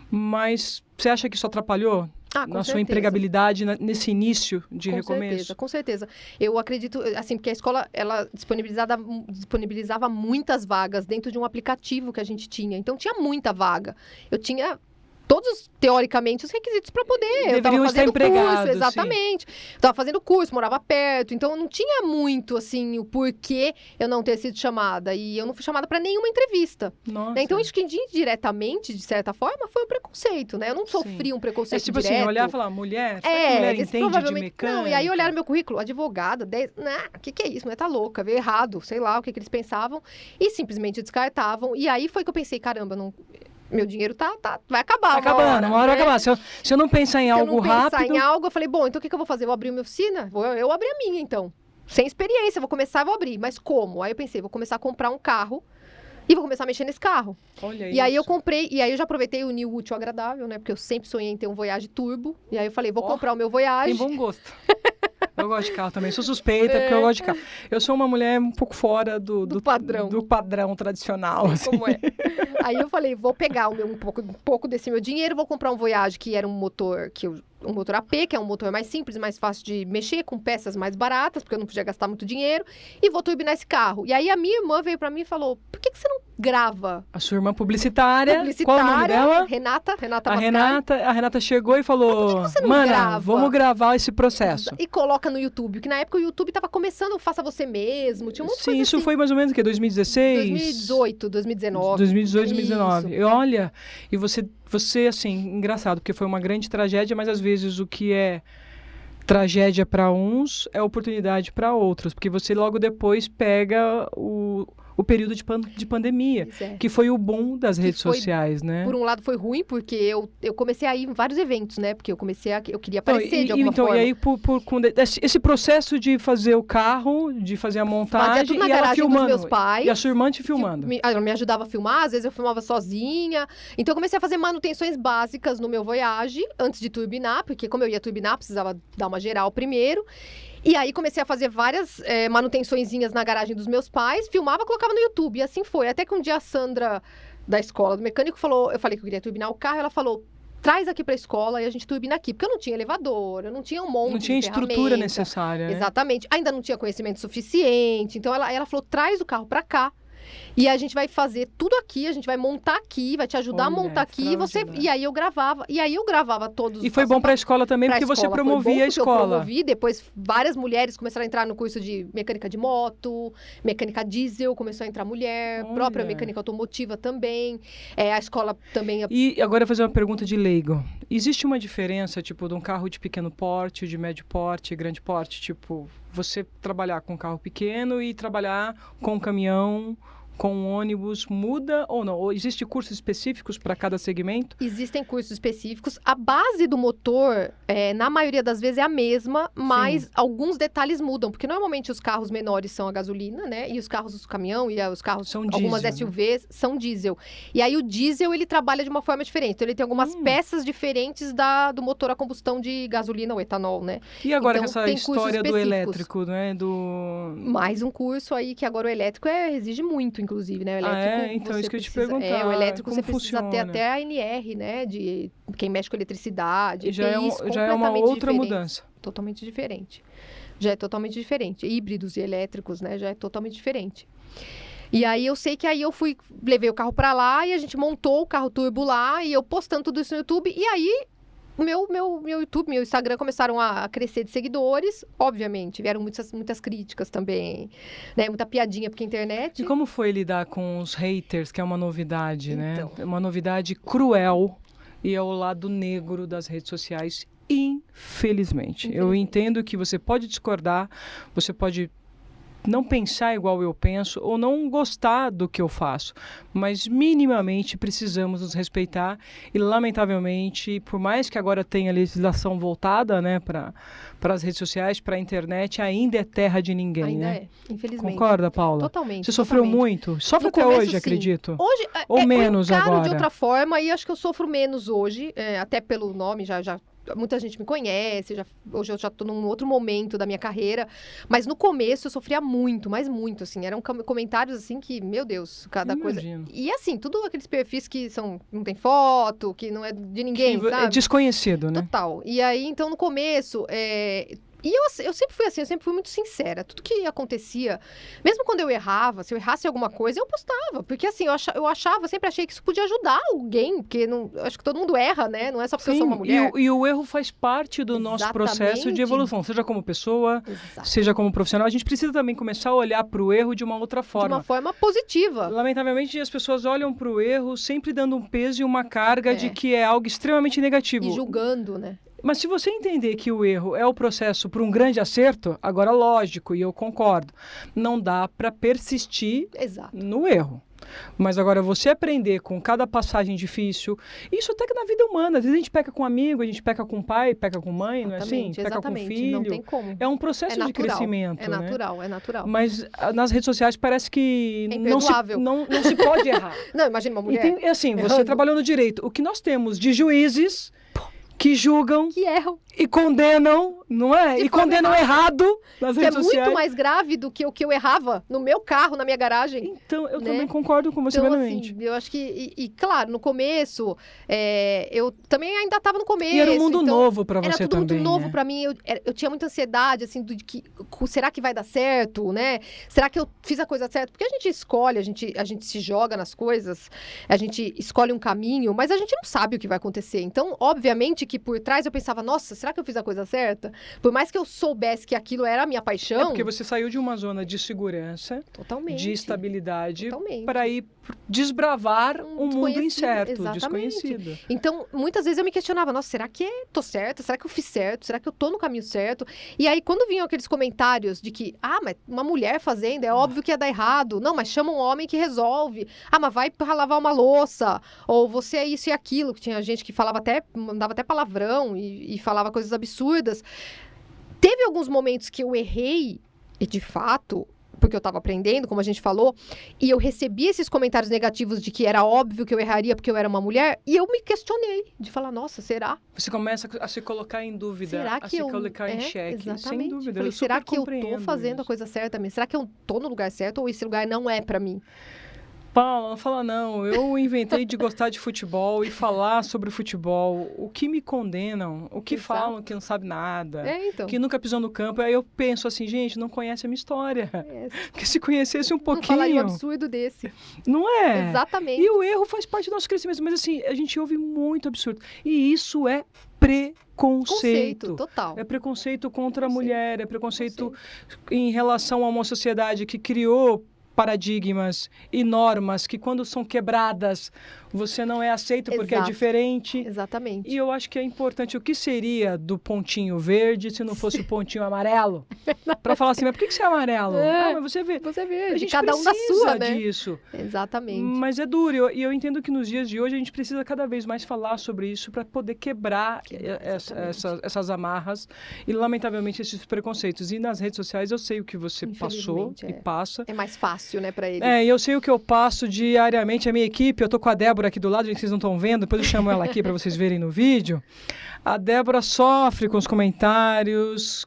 S1: mas você acha que isso atrapalhou na sua empregabilidade nesse início de recomeço?
S2: Com certeza. Eu acredito, assim, porque a escola, ela disponibilizava muitas vagas dentro de um aplicativo que a gente tinha, então tinha muita vaga. Eu tinha... todos, teoricamente, os requisitos para poder.
S1: Deveriam estar empregados.
S2: Curso, exatamente. Eu estava fazendo curso, morava perto, então não tinha muito, assim, o porquê eu não ter sido chamada. E eu não fui chamada para nenhuma entrevista.
S1: Nossa.
S2: Né? Então, acho que indiretamente, de certa forma, foi um preconceito, né? Eu não sofri um preconceito
S1: tipo
S2: direto.
S1: Assim, olhar e falar, mulher, será que a mulher entende de mecânica?
S2: Não, e aí olharam meu currículo, advogada, o que é isso? Mulher tá louca, veio errado, sei lá o que eles pensavam. E simplesmente descartavam. E aí foi que eu pensei, caramba, não... meu dinheiro vai acabar.
S1: Vai acabando, uma hora vai acabar. Se eu não pensar em algo rápido...
S2: Se eu não pensar em algo, eu falei, bom, então o que eu vou fazer? Vou abrir uma oficina? Eu abri a minha, então. Sem experiência, vou começar e vou abrir. Mas como? Aí eu pensei, vou começar a comprar um carro e vou começar a mexer nesse carro.
S1: Olha
S2: e aí eu comprei, e aí eu já aproveitei o unir o útil ao agradável, né? Porque eu sempre sonhei em ter um Voyage turbo. E aí eu falei, vou comprar o meu Voyage.
S1: Tem bom gosto. Eu gosto de carro também. Sou suspeita porque eu gosto de carro. Eu sou uma mulher um pouco fora do padrão tradicional.
S2: Sei
S1: assim.
S2: como é. Aí eu falei, vou pegar um pouco desse meu dinheiro, vou comprar um Voyage que era um motor um motor AP, que é um motor mais simples, mais fácil de mexer, com peças mais baratas, porque eu não podia gastar muito dinheiro, e vou turbinar esse carro. E aí a minha irmã veio pra mim e falou, por que você não grava?
S1: A sua irmã publicitária. Qual é o nome dela?
S2: Renata
S1: A Renata chegou e falou,
S2: por que você não grava?
S1: Vamos gravar esse processo.
S2: E coloca no YouTube, que na época o YouTube tava começando, faça você mesmo, tinha um monte de coisa
S1: isso
S2: assim.
S1: Foi mais ou menos o quê? 2016?
S2: 2018, 2019.
S1: 2018, 2019. E olha, e você, assim, engraçado, porque foi uma grande tragédia, mas às vezes o que é tragédia para uns é oportunidade para outros, porque você logo depois pega o período de pandemia, que foi o boom das redes sociais, né?
S2: Por um lado foi ruim, porque eu comecei a ir em vários eventos, né? Porque eu queria aparecer de alguma forma.
S1: E aí, esse processo de fazer o carro, de fazer a montagem,
S2: tudo na
S1: e ela
S2: garagem
S1: filmando.
S2: Dos meus pais.
S1: E a sua irmã te filmando.
S2: Ela me ajudava a filmar, às vezes eu filmava sozinha. Então eu comecei a fazer manutenções básicas no meu Voyage, antes de turbinar, porque como eu ia turbinar, precisava dar uma geral primeiro. E aí comecei a fazer várias manutençõezinhas na garagem dos meus pais, filmava, colocava no YouTube, e assim foi. Até que um dia a Sandra, da escola do mecânico, falou, eu falei que eu queria turbinar o carro, ela falou, traz aqui pra escola e a gente turbina aqui. Porque eu não tinha elevador, eu não tinha um monte de
S1: Não tinha estrutura necessária, né?
S2: Exatamente. Ainda não tinha conhecimento suficiente. Então ela falou, traz o carro pra cá. E a gente vai fazer tudo aqui, a gente vai montar aqui, vai te ajudar a
S1: Olha,
S2: montar aqui. E aí eu gravava todos.
S1: E foi bom para a escola também, porque você promovia a escola.
S2: Eu promovi, depois várias mulheres começaram a entrar no curso de mecânica de moto, mecânica diesel, começou a entrar mulher, própria mecânica automotiva também. A escola também...
S1: E agora eu vou fazer uma pergunta de leigo. Existe uma diferença, tipo, de um carro de pequeno porte, de médio porte, grande porte? Tipo, você trabalhar com um carro pequeno e trabalhar com um caminhão, com um ônibus, muda ou não? Ou existem cursos específicos para cada segmento?
S2: Existem cursos específicos. A base do motor, na maioria das vezes, é a mesma, mas alguns detalhes mudam. Porque normalmente os carros menores são a gasolina, né? E os carros do caminhão e os carros,
S1: são
S2: algumas
S1: diesel,
S2: SUVs, são diesel. E aí o diesel, ele trabalha de uma forma diferente. Então ele tem algumas peças diferentes do motor a combustão de gasolina ou etanol, né?
S1: E agora
S2: então,
S1: essa história do elétrico, né?
S2: Mais um curso aí que agora o elétrico exige muito, inclusive, né? O elétrico,
S1: então isso que eu ia te perguntar.
S2: O elétrico
S1: como
S2: você precisa ter até a ANR, né? De quem mexe com eletricidade.
S1: E já é uma outra mudança.
S2: Totalmente diferente. Já é totalmente diferente. Híbridos e elétricos, né? Já é totalmente diferente. E aí eu sei que aí levei o carro pra lá e a gente montou o carro turbo lá e eu postando tudo isso no YouTube. E aí meu YouTube, meu Instagram começaram a crescer de seguidores, obviamente, vieram muitas críticas também, né, muita piadinha porque a internet...
S1: E como foi lidar com os haters, que é uma novidade, né? Uma novidade cruel e é o lado negro das redes sociais, infelizmente. Eu entendo que você pode discordar, você pode não pensar igual eu penso ou não gostar do que eu faço, mas minimamente precisamos nos respeitar e, lamentavelmente, por mais que agora tenha legislação voltada, né, para as redes sociais, para a internet, ainda é terra de ninguém,
S2: ainda
S1: né?
S2: infelizmente.
S1: Concorda, Paula?
S2: Totalmente.
S1: Você sofreu muito? Sofre até
S2: começo,
S1: hoje,
S2: sim.
S1: acredito?
S2: Hoje,
S1: ou menos
S2: eu encaro
S1: agora?
S2: de outra forma e acho que eu sofro menos hoje, até pelo nome, já muita gente me conhece, hoje eu já estou num outro momento da minha carreira, mas no começo eu sofria muito, mas muito, assim, eram comentários, assim, que, meu Deus, cada coisa... E, assim, tudo aqueles perfis que não tem foto, que não é de ninguém, sabe?
S1: É desconhecido, né?
S2: Total. E aí, então, no começo... E eu sempre fui assim, eu sempre fui muito sincera. Tudo que acontecia, mesmo quando eu errava, se eu errasse alguma coisa, eu postava. Porque assim, eu sempre achei que isso podia ajudar alguém, porque acho que todo mundo erra, né? Não é só porque eu sou uma mulher.
S1: E o erro faz parte do nosso processo de evolução, seja como pessoa, seja como profissional. A gente precisa também começar a olhar para o erro de uma outra forma.
S2: De uma forma positiva.
S1: Lamentavelmente, as pessoas olham para o erro sempre dando um peso e uma carga de que é algo extremamente negativo.
S2: E julgando, né?
S1: Mas se você entender que o erro é o processo para um grande acerto, agora lógico, e eu concordo, não dá para persistir no erro. Mas agora você aprender com cada passagem difícil, isso até que na vida humana, às vezes a gente peca com um amigo, a gente peca com pai, peca com mãe, não é assim? Peca com filho.
S2: Não tem como.
S1: É um processo de crescimento.
S2: É natural, é natural.
S1: Mas nas redes sociais parece que não se pode errar.
S2: Não, imagina uma mulher.
S1: E assim, você trabalhou no direito. O que nós temos de juízes que julgam,
S2: que erram
S1: e condenam, não é? E condenam errado nas redes sociais.
S2: Que é muito mais grave do que o que eu errava no meu carro, na minha garagem.
S1: Então, eu também concordo com você plenamente.
S2: Assim, eu acho que, claro, no começo, eu também ainda estava no começo.
S1: E era um mundo novo para você também.
S2: Era tudo muito novo para mim. Eu tinha muita ansiedade, assim, de que será que vai dar certo, né? Será que eu fiz a coisa certa? Porque a gente escolhe, a gente se joga nas coisas, a gente escolhe um caminho, mas a gente não sabe o que vai acontecer. Então, obviamente que por trás eu pensava, nossa, será que eu fiz a coisa certa? Por mais que eu soubesse que aquilo era a minha paixão...
S1: É porque você saiu de uma zona de segurança, de estabilidade, para ir desbravar um mundo incerto, desconhecido.
S2: Então, muitas vezes eu me questionava, nossa, será que tô certa? Será que eu fiz certo? Será que eu tô no caminho certo? E aí, quando vinham aqueles comentários de que, mas uma mulher fazendo, é óbvio que ia dar errado. Não, mas chama um homem que resolve. Mas vai pra lavar uma louça. Ou você é isso e aquilo. Que tinha gente que mandava até palavrão e falava coisas absurdas. Teve alguns momentos que eu errei, e de fato, porque eu estava aprendendo, como a gente falou, e eu recebi esses comentários negativos de que era óbvio que eu erraria porque eu era uma mulher, e eu me questionei, de falar, nossa, será?
S1: Você começa a se colocar em dúvida,
S2: será que
S1: se colocar em xeque, sem dúvida.
S2: Falei, será que eu tô fazendo a coisa certa mesmo? Será que eu tô no lugar certo ou esse lugar não é para mim?
S1: Paula, não fala não. Eu inventei de gostar de futebol e falar sobre futebol. O que me condenam, o que
S2: Exato.
S1: falam que não sabe nada,
S2: Então.
S1: que nunca pisou no campo. Aí eu penso assim, gente, não conhece a minha história.
S2: É.
S1: Porque se conhecesse um
S2: Não falaria um
S1: pouquinho,
S2: absurdo desse.
S1: não é?
S2: Exatamente.
S1: E o erro faz parte do nosso crescimento. Mas assim, a gente ouve muito absurdo. E isso é preconceito.
S2: Total.
S1: É preconceito contra a
S2: Preconceito.
S1: mulher, é preconceito em relação a uma sociedade que criou paradigmas e normas que, quando são quebradas, você não é aceito porque é
S2: Exato.
S1: diferente.
S2: Exatamente.
S1: E eu acho que é importante. O que seria do pontinho verde se não fosse o pontinho amarelo? Para falar assim, mas por que você é amarelo?
S2: É.
S1: Mas você vê.
S2: Você vê,
S1: A
S2: de
S1: gente
S2: cada um da
S1: precisa
S2: sua, né?
S1: disso.
S2: Exatamente.
S1: Mas é duro. E eu entendo que nos dias de hoje a gente precisa cada vez mais falar sobre isso para poder quebrar essas amarras e, lamentavelmente, esses preconceitos. E nas redes sociais eu sei o que você passou
S2: Infelizmente,
S1: e passa.
S2: É mais fácil, né, pra eles.
S1: E eu sei o que eu passo diariamente. A minha equipe, eu tô com a Débora aqui do lado, gente, vocês não estão vendo, depois eu chamo ela aqui para vocês verem no vídeo. A Débora sofre com os comentários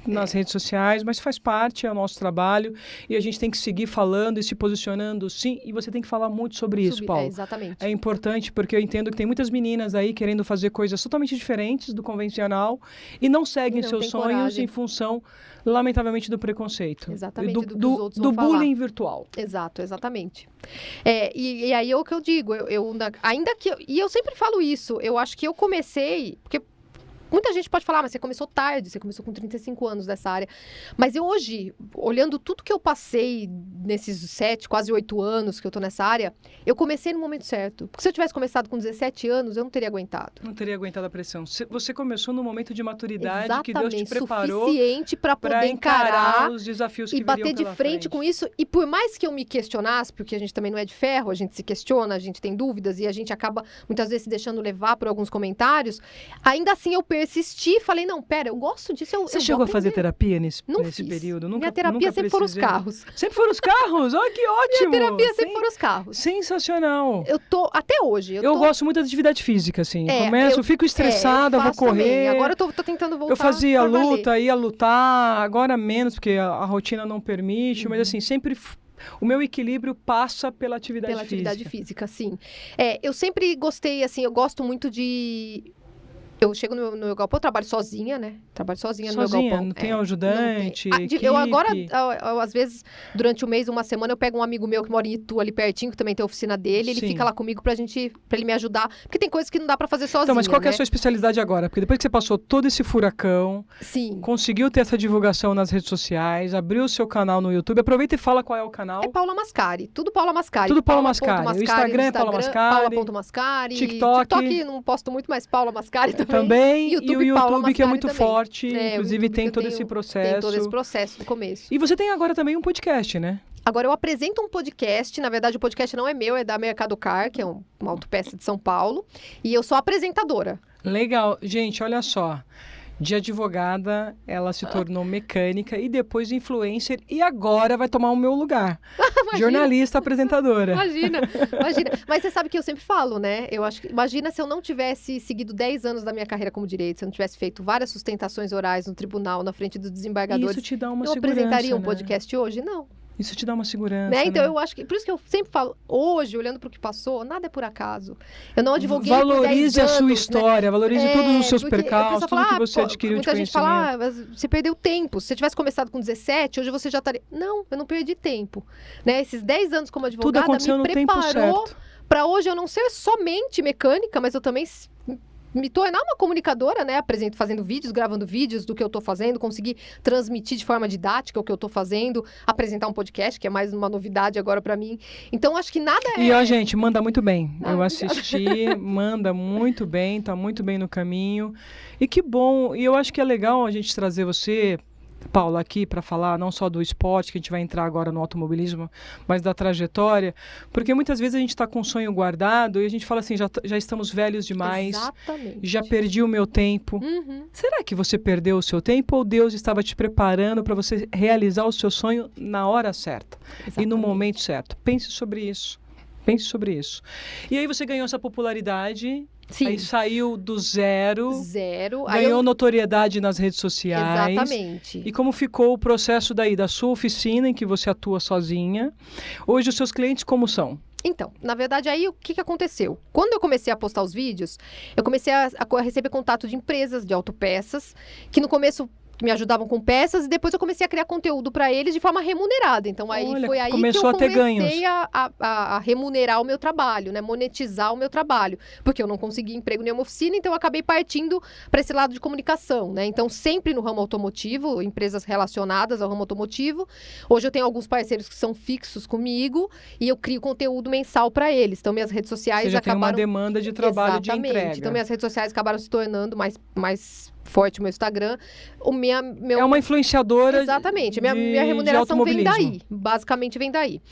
S1: nas redes sociais, mas faz parte, é o nosso trabalho, e a gente tem que seguir falando e se posicionando, sim, e você tem que falar muito sobre isso, Paulo.
S2: Exatamente.
S1: É importante, porque eu entendo que tem muitas meninas aí querendo fazer coisas totalmente diferentes do convencional e não seguem seus sonhos
S2: coragem.
S1: em função, lamentavelmente, do preconceito.
S2: Exatamente,
S1: do,
S2: do que os outros
S1: do
S2: vão falar.
S1: bullying virtual.
S2: Exato, exatamente. E aí é o que eu digo, ainda que... E eu sempre falo isso, eu acho que eu comecei... Porque muita gente pode falar, mas você começou tarde, você começou com 35 anos nessa área. Mas eu hoje, olhando tudo que eu passei nesses 7, quase 8 anos que eu tô nessa área, eu comecei no momento certo. Porque se eu tivesse começado com 17 anos, eu não teria aguentado.
S1: Não teria aguentado a pressão. Você começou no momento de maturidade.
S2: Exatamente,
S1: que Deus te preparou
S2: suficiente para poder encarar
S1: os desafios
S2: e
S1: que
S2: bater
S1: viriam
S2: de
S1: pela
S2: frente com isso. E por mais que eu me questionasse, porque a gente também não é de ferro, a gente se questiona, a gente tem dúvidas e a gente acaba muitas vezes se deixando levar por alguns comentários, ainda assim eu persisti e falei, não, pera, eu gosto disso,
S1: Você
S2: eu
S1: chegou a fazer terapia nesse
S2: fiz.
S1: período?
S2: Minha terapia sempre foram os carros.
S1: Sempre foram os carros? Olha que ótimo!
S2: Minha terapia sempre foram os carros.
S1: Sensacional!
S2: Eu tô, até hoje,
S1: Eu gosto muito da atividade física, assim. Eu fico
S2: eu
S1: estressada, vou
S2: faço
S1: correr.
S2: também. Agora eu tô tentando voltar.
S1: Eu fazia
S2: pra valer.
S1: luta, ia lutar, agora menos, porque a rotina não permite, mas assim, sempre o meu equilíbrio passa pela atividade física.
S2: Pela atividade física, sim. Eu sempre gostei, assim, eu gosto muito de... Eu chego no meu galpão, eu trabalho sozinha, né? Trabalho sozinha no meu galpão.
S1: Não tem ajudante,
S2: não tem.
S1: equipe.
S2: Eu agora, às vezes, durante o mês, uma semana, eu pego um amigo meu que mora em Itu, ali pertinho, que também tem a oficina dele, ele
S1: Sim.
S2: fica lá comigo pra ele me ajudar, porque tem coisas que não dá pra fazer sozinha,
S1: Então, mas qual que é a
S2: né?
S1: sua especialidade agora? Porque depois que você passou todo esse furacão,
S2: Sim.
S1: conseguiu ter essa divulgação nas redes sociais, abriu o seu canal no YouTube, aproveita e fala qual é o canal.
S2: É Paula Mascari, tudo Paula Mascari.
S1: Tudo Paula Mascari. O Instagram é Paula Mascari.
S2: Paula.mascari.
S1: TikTok
S2: não posto muito, mas Paula Mascari também.
S1: Também. E o
S2: Paula
S1: YouTube, que é
S2: Mascari
S1: muito
S2: também.
S1: forte,
S2: O
S1: inclusive
S2: YouTube
S1: tem
S2: que eu
S1: todo
S2: tenho-
S1: esse processo.
S2: Tem todo esse processo no começo.
S1: E você tem agora também um podcast, né?
S2: Agora, eu apresento um podcast. Na verdade, o podcast não é meu, é da Mercado Car, que é uma autopeça de São Paulo. E eu sou apresentadora.
S1: Legal. Gente, olha só. De advogada, ela se tornou mecânica e depois influencer e agora vai tomar o meu lugar. Jornalista, apresentadora.
S2: Imagina. Mas você sabe que eu sempre falo, né? Eu acho que, imagina se eu não tivesse seguido 10 anos da minha carreira como direito, se eu não tivesse feito várias sustentações orais no tribunal, na frente dos desembargadores.
S1: Isso te dá uma
S2: eu
S1: segurança,
S2: apresentaria um
S1: né?
S2: podcast hoje? Não.
S1: Isso te dá uma segurança,
S2: Né? Então,
S1: né?
S2: eu acho que... Por isso que eu sempre falo, hoje, olhando para o que passou, nada é por acaso. Eu não advoguei por 10
S1: Valorize a
S2: anos,
S1: sua
S2: né?
S1: história, valorize todos os seus
S2: porque a
S1: percalços,
S2: pessoa
S1: tudo
S2: fala,
S1: que você adquiriu de
S2: muita gente
S1: conhecimento.
S2: fala, mas você perdeu tempo. Se você tivesse começado com 17, hoje você já estaria... Não, eu não perdi tempo. Né? Esses 10 anos como
S1: Tudo
S2: advogada
S1: aconteceu
S2: me
S1: no tempo
S2: preparou
S1: certo.
S2: para hoje eu não ser somente mecânica, mas eu também me tornar uma comunicadora, né? Fazendo vídeos, gravando vídeos do que eu estou fazendo, conseguir transmitir de forma didática o que eu estou fazendo, apresentar um podcast, que é mais uma novidade agora para mim. Então, acho que nada é...
S1: E, ó, gente, manda muito bem.
S2: Ah,
S1: Eu
S2: obrigada.
S1: assisti, manda muito bem, tá muito bem no caminho. E que bom, e eu acho que é legal a gente trazer você, Paula, aqui para falar não só do esporte, que a gente vai entrar agora no automobilismo, mas da trajetória, porque muitas vezes a gente está com um sonho guardado e a gente fala assim, já estamos velhos demais,
S2: Exatamente.
S1: já perdi o meu tempo.
S2: Uhum.
S1: Será que você perdeu o seu tempo ou Deus estava te preparando para você realizar o seu sonho na hora certa e no
S2: Exatamente.
S1: momento certo? Pense sobre isso. Pense sobre isso. E aí você ganhou essa popularidade,
S2: Sim.
S1: aí saiu do zero,
S2: Aí
S1: ganhou notoriedade nas redes sociais.
S2: Exatamente.
S1: E como ficou o processo daí, da sua oficina, em que você atua sozinha? Hoje os seus clientes como são?
S2: Então, na verdade, aí o que aconteceu? Quando eu comecei a postar os vídeos, eu comecei a receber contato de empresas de autopeças, que no começo me ajudavam com peças, e depois eu comecei a criar conteúdo para eles de forma remunerada. Então, aí
S1: Olha,
S2: foi aí que
S1: começou
S2: eu
S1: a ter ganhos.
S2: comecei a remunerar o meu trabalho, né? Monetizar o meu trabalho. Porque eu não conseguia emprego em nenhuma oficina, então eu acabei partindo para esse lado de comunicação, né? Então, sempre no ramo automotivo, empresas relacionadas ao ramo automotivo. Hoje eu tenho alguns parceiros que são fixos comigo e eu crio conteúdo mensal para eles. Então, minhas redes sociais
S1: Você já tem
S2: acabaram...
S1: uma demanda de trabalho
S2: Exatamente.
S1: de entrega.
S2: Então, minhas redes sociais acabaram se tornando mais forte o meu Instagram.
S1: É uma influenciadora.
S2: Exatamente. Minha
S1: de
S2: remuneração vem
S1: automobilismo.
S2: daí. Basicamente vem daí.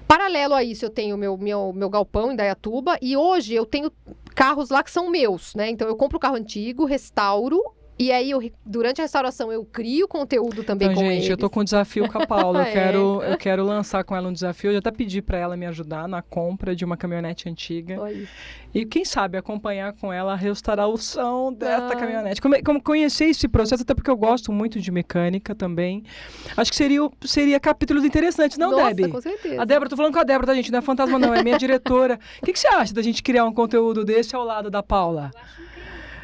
S2: Paralelo a isso, eu tenho meu galpão em Indaiatuba e hoje eu tenho carros lá que são meus, né? Então eu compro o carro antigo, restauro. E aí, durante a restauração, eu crio conteúdo também
S1: Então,
S2: com
S1: gente,
S2: eles.
S1: eu tô com um desafio com a Paula.
S2: É.
S1: Eu quero lançar com ela um desafio. Eu já até pedi para ela me ajudar na compra de uma caminhonete antiga.
S2: Oi.
S1: E quem sabe acompanhar com ela a restauração desta caminhonete. Como conhecer esse processo, até porque eu gosto muito de mecânica também. Acho que seria capítulos interessantes, não,
S2: Nossa,
S1: Debbie?
S2: com certeza.
S1: A Débora, tô falando com a Débora, tá, gente? Não é fantasma, não, é minha diretora. O que você acha da gente criar um conteúdo desse ao lado da Paula?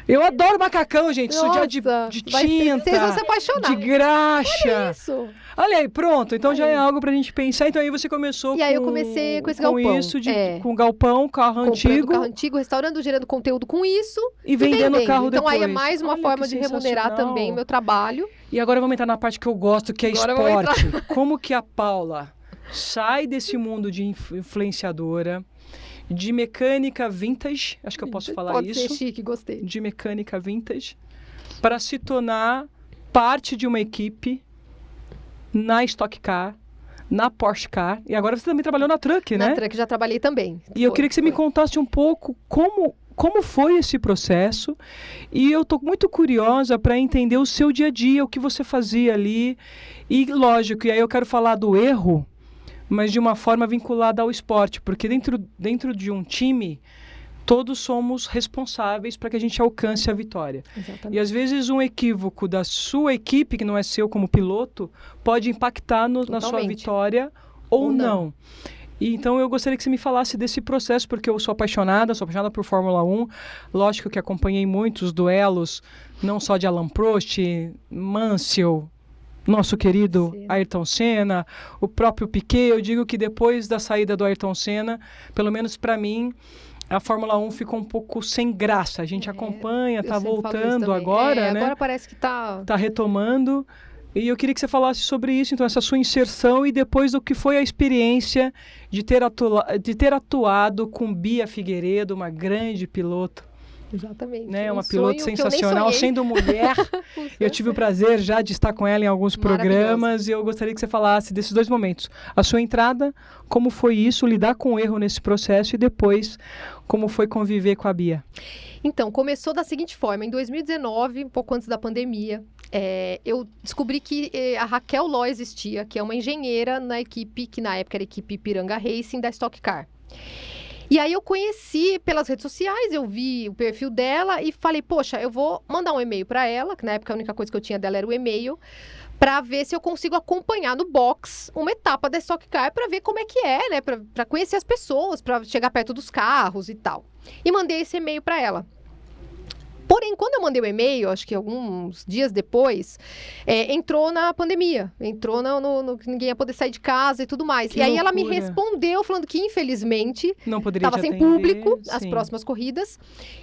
S1: Eu adoro macacão, gente. Sujar de tinta,
S2: Vocês vão se apaixonar.
S1: de graxa.
S2: Isso.
S1: Olha aí, pronto. Então já é algo pra gente pensar. Então aí você começou
S2: E aí eu comecei com esse galpão.
S1: isso, com galpão, carro
S2: Comprando
S1: antigo.
S2: carro antigo, restaurando, gerando conteúdo com isso.
S1: E vendendo o carro
S2: Então aí é
S1: depois.
S2: mais uma
S1: Olha,
S2: forma
S1: que
S2: de remunerar
S1: sensacional.
S2: também o meu trabalho.
S1: E agora vamos entrar na parte que eu gosto, que é
S2: Agora vamos
S1: esporte. Como que a Paula sai desse mundo de influenciadora, de mecânica vintage, acho que eu posso falar
S2: Pode
S1: isso.
S2: ser chique, gostei.
S1: De mecânica vintage, para se tornar parte de uma equipe na Stock Car, na Porsche Car. E agora você também trabalhou na Truck, né?
S2: Na Truck já trabalhei também.
S1: E eu queria que você me contasse um pouco como foi esse processo. E eu estou muito curiosa para entender o seu dia a dia, o que você fazia ali. E lógico, e aí eu quero falar do erro, mas de uma forma vinculada ao esporte, porque dentro de um time, todos somos responsáveis para que a gente alcance a vitória.
S2: Exatamente.
S1: E às vezes um equívoco da sua equipe, que não é seu como piloto, pode impactar na sua vitória ou não. E então eu gostaria que você me falasse desse processo, porque eu sou apaixonada por Fórmula 1. Lógico que acompanhei muitos duelos, não só de Alain Prost, Mansell, nosso querido Ayrton Senna, o próprio Piquet. Eu digo que depois da saída do Ayrton Senna, pelo menos para mim, a Fórmula 1 ficou um pouco sem graça. A gente acompanha, está voltando agora, né?
S2: Agora parece que está
S1: retomando. E eu queria que você falasse sobre isso, então, essa sua inserção e depois do que foi a experiência de ter atuado com Bia Figueiredo, uma grande piloto.
S2: Exatamente.
S1: Né? Uma piloto sensacional, sendo mulher. Eu tive o prazer já de estar com ela em alguns programas e eu gostaria que você falasse desses dois momentos. A sua entrada, como foi isso, lidar com o erro nesse processo e depois como foi conviver com a Bia.
S2: Então, começou da seguinte forma. Em 2019, um pouco antes da pandemia, eu descobri que a Raquel Ló existia, que é uma engenheira na equipe, que na época era a equipe Ipiranga Racing da Stock Car. E aí eu conheci pelas redes sociais, eu vi o perfil dela e falei, poxa, eu vou mandar um e-mail para ela, que na época a única coisa que eu tinha dela era o e-mail, para ver se eu consigo acompanhar no box uma etapa da Stock Car para ver como é que é, né? Para conhecer as pessoas, para chegar perto dos carros e tal. E mandei esse e-mail para ela. Porém, quando eu mandei o e-mail, acho que alguns dias depois, entrou na pandemia. Entrou no que ninguém ia poder sair de casa e tudo mais.
S1: Que
S2: e aí
S1: loucura.
S2: ela me respondeu falando que, infelizmente,
S1: não poderia
S2: estava sem
S1: atender,
S2: público as
S1: sim.
S2: próximas corridas.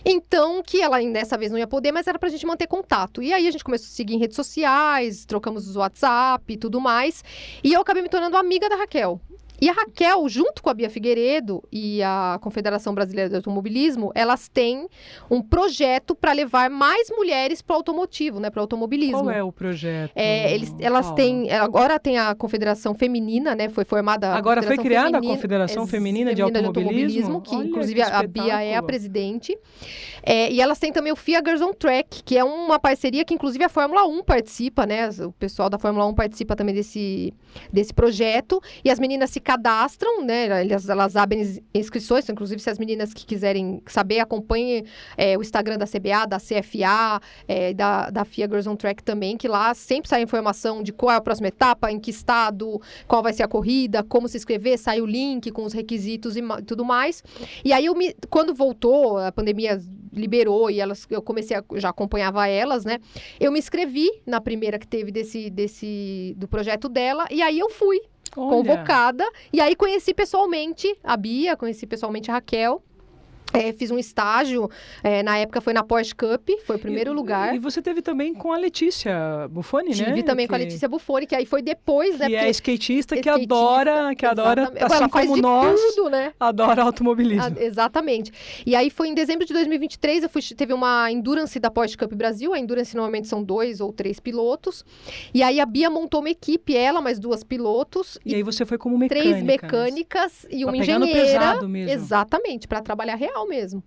S2: Então, que ela dessa vez não ia poder, mas era pra gente manter contato. E aí a gente começou a seguir em redes sociais, trocamos os WhatsApp e tudo mais. E eu acabei me tornando amiga da Raquel. E a Raquel, junto com a Bia Figueiredo e a Confederação Brasileira de Automobilismo, elas têm um projeto para levar mais mulheres para o automotivo, né, para o automobilismo.
S1: Qual é o projeto?
S2: Elas têm, agora tem a Confederação Feminina, né, foi formada...
S1: Agora foi criada a Confederação Feminina de Automobilismo?
S2: Que
S1: Olha,
S2: inclusive
S1: que
S2: a Bia é a presidente. E elas têm também o FIA Girls on Track, que é uma parceria que inclusive a Fórmula 1 participa, né, o pessoal da Fórmula 1 participa também desse projeto, e as meninas se cadastram, né? Elas abrem inscrições, então, inclusive se as meninas que quiserem saber, acompanhem o Instagram da CBA, da CFA, da FIA Girls on Track também, que lá sempre sai informação de qual é a próxima etapa, em que estado, qual vai ser a corrida, como se inscrever, sai o link com os requisitos e tudo mais. E aí, quando voltou, a pandemia liberou e eu comecei já acompanhava elas, né? Eu me inscrevi na primeira que teve do projeto dela, e aí eu fui convocada, e aí conheci pessoalmente a Bia, conheci pessoalmente a Raquel. Fiz um estágio, na época foi na Porsche Cup, foi o primeiro lugar.
S1: E você teve também com a Letícia Buffoni, né?
S2: Tive também com a Letícia Buffoni, que aí foi depois, né?
S1: Que é skatista que adora, assim como nós,
S2: tudo, né?
S1: Adora automobilismo.
S2: Exatamente. E aí foi em dezembro de 2023, teve uma Endurance da Porsche Cup Brasil, a Endurance normalmente são 2 ou 3 pilotos, e aí a Bia montou uma equipe, ela mais 2 pilotos.
S1: E aí você foi como mecânica.
S2: 3 mecânicas e uma engenheira. Pesado mesmo. Exatamente, para trabalhar real mesmo.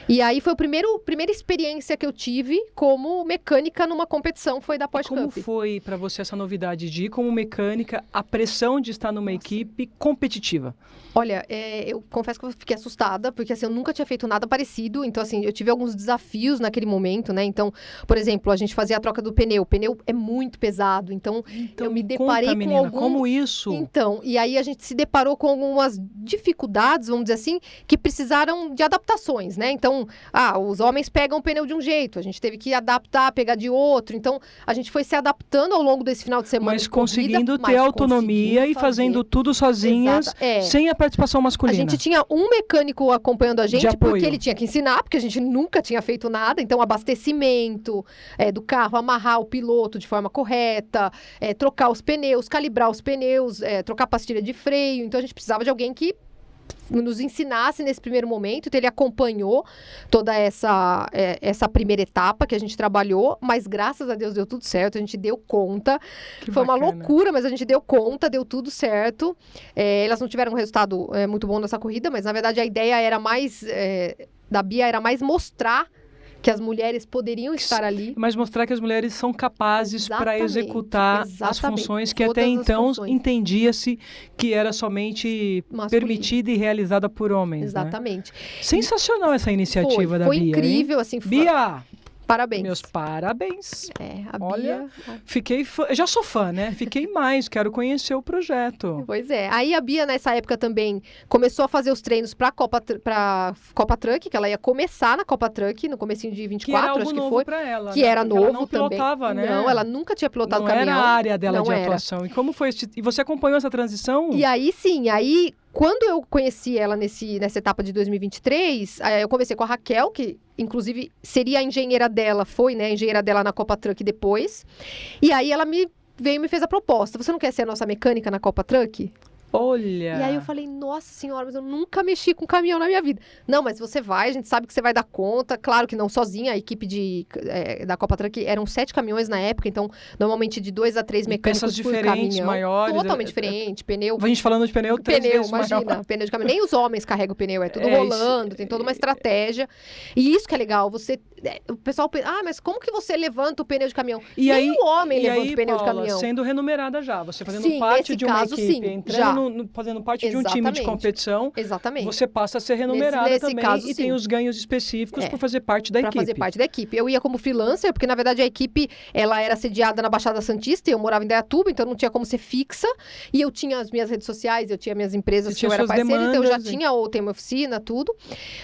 S2: E aí foi a primeira experiência que eu tive como mecânica numa competição, foi da Porsche Cup.
S1: Como foi para você essa novidade de ir como mecânica, a pressão de estar numa equipe competitiva?
S2: Olha, eu confesso que eu fiquei assustada, porque assim, eu nunca tinha feito nada parecido, então assim, eu tive alguns desafios naquele momento, né? Então, por exemplo, a gente fazia a troca do pneu, o pneu é muito pesado, então eu me deparei
S1: menina, como isso?
S2: Então, e aí a gente se deparou com algumas dificuldades, vamos dizer assim, que precisaram de adaptações, né? Então, os homens pegam o pneu de um jeito, a gente teve que adaptar, pegar de outro, então a gente foi se adaptando ao longo desse final de semana.
S1: Mas conseguindo ter autonomia e fazendo tudo sozinhas, sem a participação masculina.
S2: A gente tinha um mecânico acompanhando a gente, porque ele tinha que ensinar, porque a gente nunca tinha feito nada. Então, abastecimento do carro, amarrar o piloto de forma correta, trocar os pneus, calibrar os pneus, trocar a pastilha de freio. Então, a gente precisava de alguém que nos ensinasse nesse primeiro momento. Então, ele acompanhou toda essa primeira etapa que a gente trabalhou, mas graças a Deus deu tudo certo, a gente deu conta. Foi uma loucura, mas a gente deu conta, deu tudo certo. Elas não tiveram um resultado muito bom nessa corrida, mas na verdade a ideia era mais, da Bia era mais mostrar que as mulheres poderiam estar ali. Mas
S1: mostrar que as mulheres são capazes para executar as funções que até então entendia-se que era somente permitida e realizada por homens.
S2: Exatamente.
S1: Né? Sensacional essa iniciativa da Bia.
S2: Foi incrível, assim.
S1: Bia!
S2: Parabéns.
S1: Meus parabéns.
S2: A
S1: Olha,
S2: Bia...
S1: fiquei fã, já sou fã, né? Fiquei mais, quero conhecer o projeto.
S2: Pois é. Aí a Bia, nessa época também, começou a fazer os treinos pra Copa Truck, que ela ia começar na Copa Truck, no comecinho de 24,
S1: que era algo
S2: acho que
S1: novo
S2: foi.
S1: Pra ela,
S2: que
S1: né?
S2: era
S1: Porque
S2: novo
S1: ela não pilotava,
S2: também.
S1: Né?
S2: Não, ela nunca tinha pilotado
S1: não
S2: caminhão.
S1: Não era a área dela de
S2: era.
S1: atuação. E como foi? E você acompanhou essa transição?
S2: E aí, sim, quando eu conheci ela nessa etapa de 2023, eu conversei com a Raquel, que inclusive seria a engenheira dela, a engenheira dela na Copa Truck depois. E aí ela veio e me fez a proposta. Você não quer ser a nossa mecânica na Copa Truck?
S1: Olha!
S2: E aí eu falei, nossa senhora, mas eu nunca mexi com caminhão na minha vida. Não, mas você vai, a gente sabe que você vai dar conta. Claro que não sozinha, a equipe da Copa Truck eram 7 caminhões na época, então normalmente de 2 a 3 mecânicos
S1: peças
S2: por
S1: diferentes,
S2: caminhão.
S1: maiores.
S2: Totalmente diferente, pneu.
S1: A gente falando de pneu 3 vezes
S2: imagina,
S1: maior.
S2: Pneu de caminhão. Nem os homens carregam o pneu, é tudo rolando, tem toda uma estratégia. E isso que é legal, o pessoal pensa, mas como que você levanta o pneu de caminhão?
S1: E
S2: nem
S1: aí,
S2: o homem levanta
S1: aí,
S2: o pneu
S1: Paula,
S2: de caminhão.
S1: Sendo renumerada já, você fazendo parte de uma equipe, entrando fazendo parte de um time de competição, você passa a ser renumerada também caso, tem os ganhos específicos por fazer parte da equipe.
S2: Para fazer parte da equipe. Eu ia como freelancer, porque na verdade a equipe ela era sediada na Baixada Santista, e eu morava em Indaiatuba, então não tinha como ser fixa, e eu tinha as minhas redes sociais, eu tinha minhas empresas que eu era parceira, então eu já tinha tem uma oficina, tudo.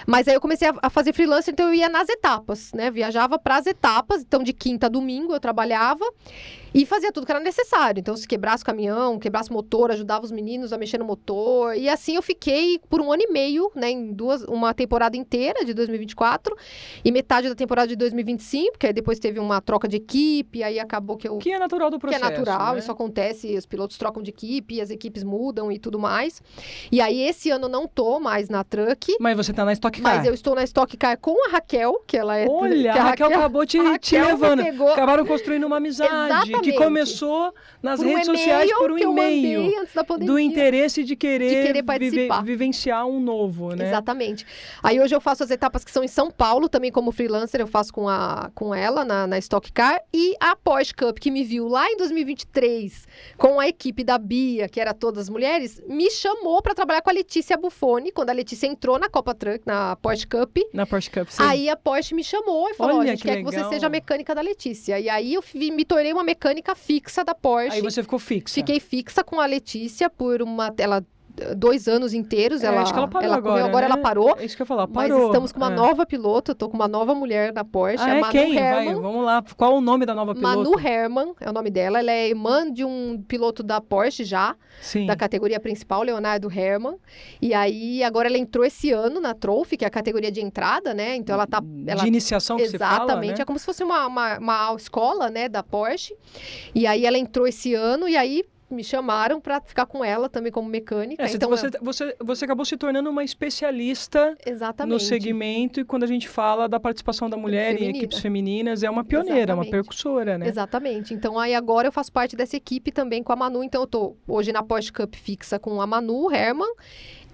S2: Mas aí eu comecei a fazer freelancer, então eu ia nas etapas, né? Viajava para as etapas, então de quinta a domingo eu trabalhava e fazia tudo que era necessário. Então, se quebrasse o caminhão, quebrasse o motor, ajudava os meninos a mexer no motor. E assim eu fiquei por 1 ano e meio, né? Uma temporada inteira de 2024 e metade da temporada de 2025, porque aí depois teve uma troca de equipe, aí acabou que eu...
S1: Que é natural do processo,
S2: Que é natural,
S1: né?
S2: Isso acontece, os pilotos trocam de equipe, as equipes mudam e tudo mais. E aí, esse ano eu não tô mais na Truck.
S1: Mas você tá na Stock Car.
S2: Mas eu estou na Stock Car com a Raquel, que ela é...
S1: Olha, a Raquel acabou te levando. Acabaram construindo uma amizade.
S2: Exatamente.
S1: Que começou nas redes sociais por um e-mail
S2: antes da pandemia.
S1: do interesse de querer
S2: participar.
S1: vivenciar um novo, né?
S2: Exatamente. Aí hoje eu faço as etapas que são em São Paulo, também como freelancer, eu faço com ela na Stock Car. E a Porsche Cup, que me viu lá em 2023, com a equipe da Bia, que era todas mulheres, me chamou para trabalhar com a Letícia Buffoni, quando a Letícia entrou na Copa Truck, na Porsche Cup.
S1: Na Porsche Cup, sim.
S2: Aí a Porsche me chamou e falou,
S1: Olha,
S2: a gente quer que você
S1: legal.
S2: seja a mecânica da Letícia. E aí eu me tornei uma mecânica fixa da Porsche.
S1: Aí você ficou fixa.
S2: Fiquei fixa com a Letícia por ela 2 anos inteiros.
S1: Acho que ela parou agora,
S2: agora
S1: né?
S2: ela parou.
S1: É isso que eu ia falar, parou.
S2: Mas estamos com uma nova piloto, eu tô com uma nova mulher da Porsche, a Manu
S1: quem?
S2: Herman.
S1: Vai, vamos lá, qual o nome da nova piloto?
S2: Manu Herman é o nome dela, ela é irmã de um piloto da Porsche já,
S1: Sim.
S2: da categoria principal, Leonardo Herman. E aí, agora ela entrou esse ano na Trophy, que é a categoria de entrada, né? Então ela tá...
S1: De iniciação que você fala,
S2: Exatamente,
S1: né?
S2: é como se fosse uma escola, né, da Porsche. E aí ela entrou esse ano e aí me chamaram para ficar com ela também como mecânica. Então,
S1: você acabou se tornando uma especialista
S2: exatamente.
S1: no segmento, e quando a gente fala da participação da mulher em equipes femininas, é uma pioneira, uma percussora, né?
S2: Exatamente. Então, aí agora eu faço parte dessa equipe também com a Manu. Então, eu tô hoje na Porsche Cup fixa com a Manu Herman.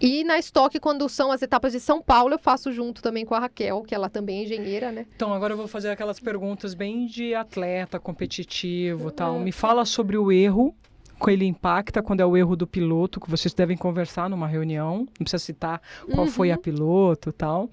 S2: E na Stock, quando são as etapas de São Paulo, eu faço junto também com a Raquel, que ela também é engenheira, né?
S1: Então, agora eu vou fazer aquelas perguntas bem de atleta, competitivo e tal. Me fala sobre o erro, que ele impacta, quando é o erro do piloto, que vocês devem conversar numa reunião, não precisa citar qual foi a piloto e tal,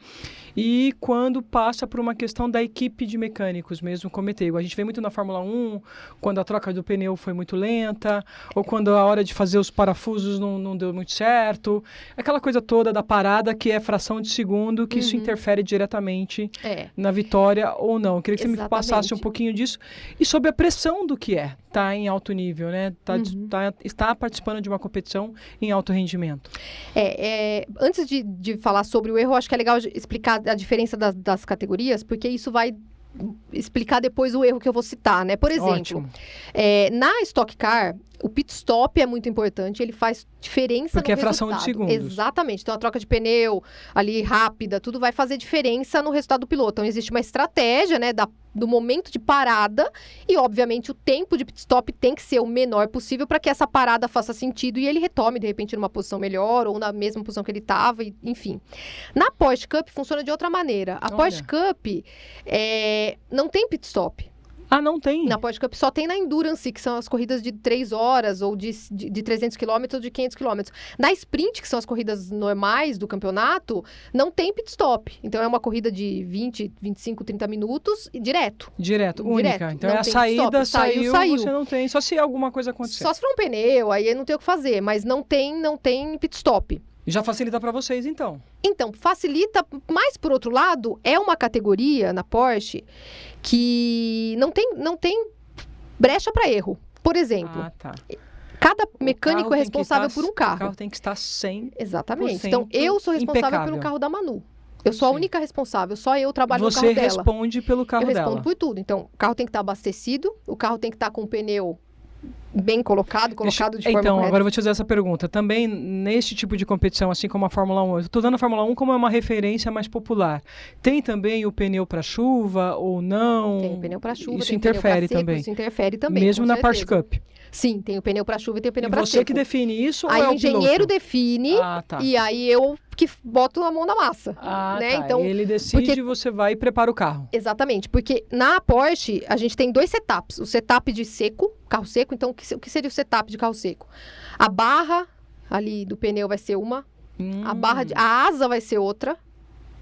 S1: e quando passa por uma questão da equipe de mecânicos mesmo cometer. A gente vê muito na Fórmula 1, quando a troca do pneu foi muito lenta, ou quando a hora de fazer os parafusos não deu muito certo, aquela coisa toda da parada que é fração de segundo, que isso interfere diretamente na vitória ou não. Eu queria que você me passasse um pouquinho disso, e sobre a pressão do que é estar em alto nível, né? Está participando de uma competição em alto rendimento.
S2: Antes de falar sobre o erro, acho que é legal explicar a diferença das categorias, porque isso vai explicar depois o erro que eu vou citar, né? Por exemplo, na Stock Car, o pit stop é muito importante, ele faz diferença
S1: porque
S2: no resultado.
S1: Porque é fração de segundos.
S2: Exatamente. Então, a troca de pneu ali rápida, tudo vai fazer diferença no resultado do piloto. Então, existe uma estratégia, né, do momento de parada e, obviamente, o tempo de pit stop tem que ser o menor possível para que essa parada faça sentido e ele retome, de repente, numa posição melhor ou na mesma posição que ele estava, enfim. Na Porsche Cup, funciona de outra maneira. A Porsche Cup não tem pit stop.
S1: Ah, não tem?
S2: Na Porsche Cup só tem na Endurance, que são as corridas de 3 horas, ou de 300 km ou de 500 km. Na Sprint, que são as corridas normais do campeonato, não tem pit stop. Então, é uma corrida de 20, 25, 30 minutos e direto.
S1: Única. Então, é a saída, saiu, você não tem. Só se alguma coisa acontecer.
S2: Só se for um pneu, aí não tem o que fazer. Mas não tem pit stop.
S1: Já facilita para vocês, então?
S2: Então, facilita, mas por outro lado, é uma categoria na Porsche que não tem brecha para erro. Por exemplo, cada mecânico é responsável por um carro.
S1: O carro tem que estar 100%.
S2: Exatamente. Então, eu sou responsável pelo carro da Manu. Eu sou a única responsável, só eu trabalho no carro dela.
S1: Você responde pelo carro dela.
S2: Eu respondo por tudo. Então, o carro tem que estar abastecido, o carro tem que estar com o pneu bem colocado de forma correta.
S1: Então, agora eu vou te fazer essa pergunta. Também, nesse tipo de competição, assim como a Fórmula 1, eu estou dando a Fórmula 1 como uma referência mais popular. Tem também o pneu para chuva ou não?
S2: Tem o pneu para chuva,
S1: isso
S2: tem
S1: interfere
S2: pneu para seco,
S1: também.
S2: Isso interfere também,
S1: mesmo na Porsche Cup.
S2: Sim, tem o pneu para chuva e tem o pneu para seco.
S1: E você que define isso
S2: aí
S1: ou é
S2: o engenheiro define e aí eu que boto a mão na massa. Né?
S1: Então, ele decide e você vai e prepara o carro.
S2: Exatamente, porque na Porsche a gente tem 2 setups. O setup de seco, carro seco. Então, o que seria o setup de carro seco? A barra ali do pneu vai ser uma, a asa vai ser outra.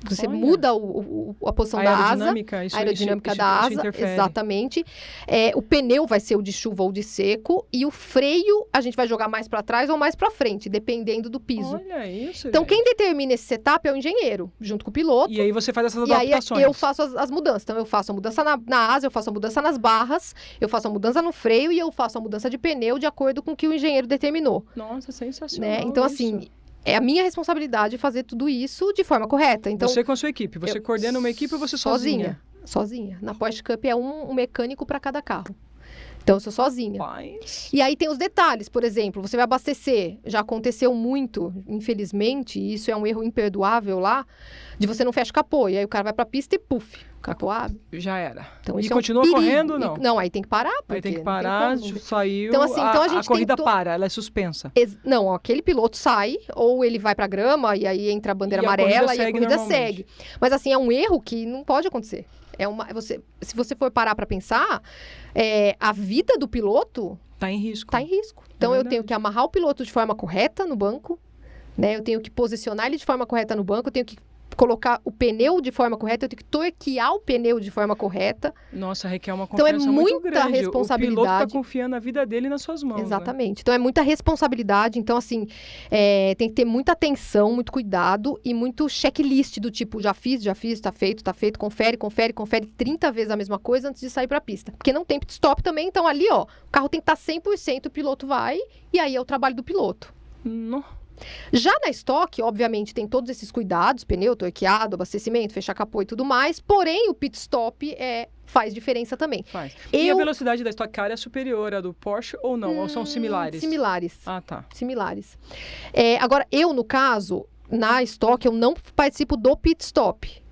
S2: Você muda a posição da asa. A aerodinâmica da asa, exatamente. O pneu vai ser o de chuva ou de seco. E o freio, a gente vai jogar mais para trás ou mais para frente, dependendo do piso.
S1: Olha isso,
S2: então,
S1: gente.
S2: quem determina esse setup é o engenheiro, junto com o piloto.
S1: E aí você faz essas adaptações.
S2: E aí eu faço as mudanças. Então, eu faço a mudança na asa, eu faço a mudança nas barras, eu faço a mudança no freio e eu faço a mudança de pneu de acordo com o que o engenheiro determinou.
S1: Nossa, sensacional.
S2: Né? Então, assim... É a minha responsabilidade fazer tudo isso de forma correta. Então,
S1: você com a sua equipe. Você coordena uma equipe ou você sozinha?
S2: Sozinha. Na Porsche Cup é um mecânico para cada carro. Então, eu sou sozinha. E aí tem os detalhes. Por exemplo, você vai abastecer. Já aconteceu muito, infelizmente, e isso é um erro imperdoável lá, de você não fecha o capô. E aí o cara vai para a pista e puf. Capô abre.
S1: Já era.
S2: Então,
S1: E
S2: isso é um
S1: continua
S2: perigo.
S1: correndo ou não?
S2: Não, aí tem que parar.
S1: Aí tem que
S2: porque não
S1: parar,
S2: como.
S1: saiu,
S2: Então, assim, então a gente
S1: corrida
S2: tentou-
S1: para, ela é suspensa.
S2: Não, aquele piloto sai, ou ele vai pra grama, e aí entra a bandeira
S1: E a
S2: amarela
S1: corrida
S2: e a
S1: segue
S2: corrida
S1: normalmente.
S2: segue. Mas assim, é um erro que não pode acontecer. Se você for parar pra pensar, a vida do piloto
S1: Tá em risco.
S2: tá em risco. Então eu
S1: verdade.
S2: tenho que amarrar o piloto de forma correta no banco, né? Eu tenho que posicionar ele de forma correta no banco, eu tenho que colocar o pneu de forma correta, eu tenho que torquear o pneu de forma correta.
S1: Nossa, requer uma
S2: Então, é
S1: confiança muito
S2: muita
S1: grande. O piloto
S2: responsabilidade.
S1: tá confiando a vida dele nas suas mãos. Né?
S2: Exatamente. Então, é muita responsabilidade. Então, assim, tem que ter muita atenção, muito cuidado e muito checklist do tipo, já fiz, tá feito, confere 30 vezes a mesma coisa antes de sair pra pista. Porque não tem pit stop também, então ali, ó, o carro tem que estar 100%, o piloto vai, e aí é o trabalho do piloto.
S1: Não.
S2: Já na estoque, obviamente, tem todos esses cuidados, pneu, torqueado, abastecimento, fechar capô e tudo mais, porém, o pit stop faz diferença também.
S1: Faz. E a velocidade da Stock Car é superior à do Porsche ou não? Ou são similares?
S2: Similares.
S1: Ah, tá.
S2: Similares. Agora, eu, no caso, na estoque, eu não participo do pit stop.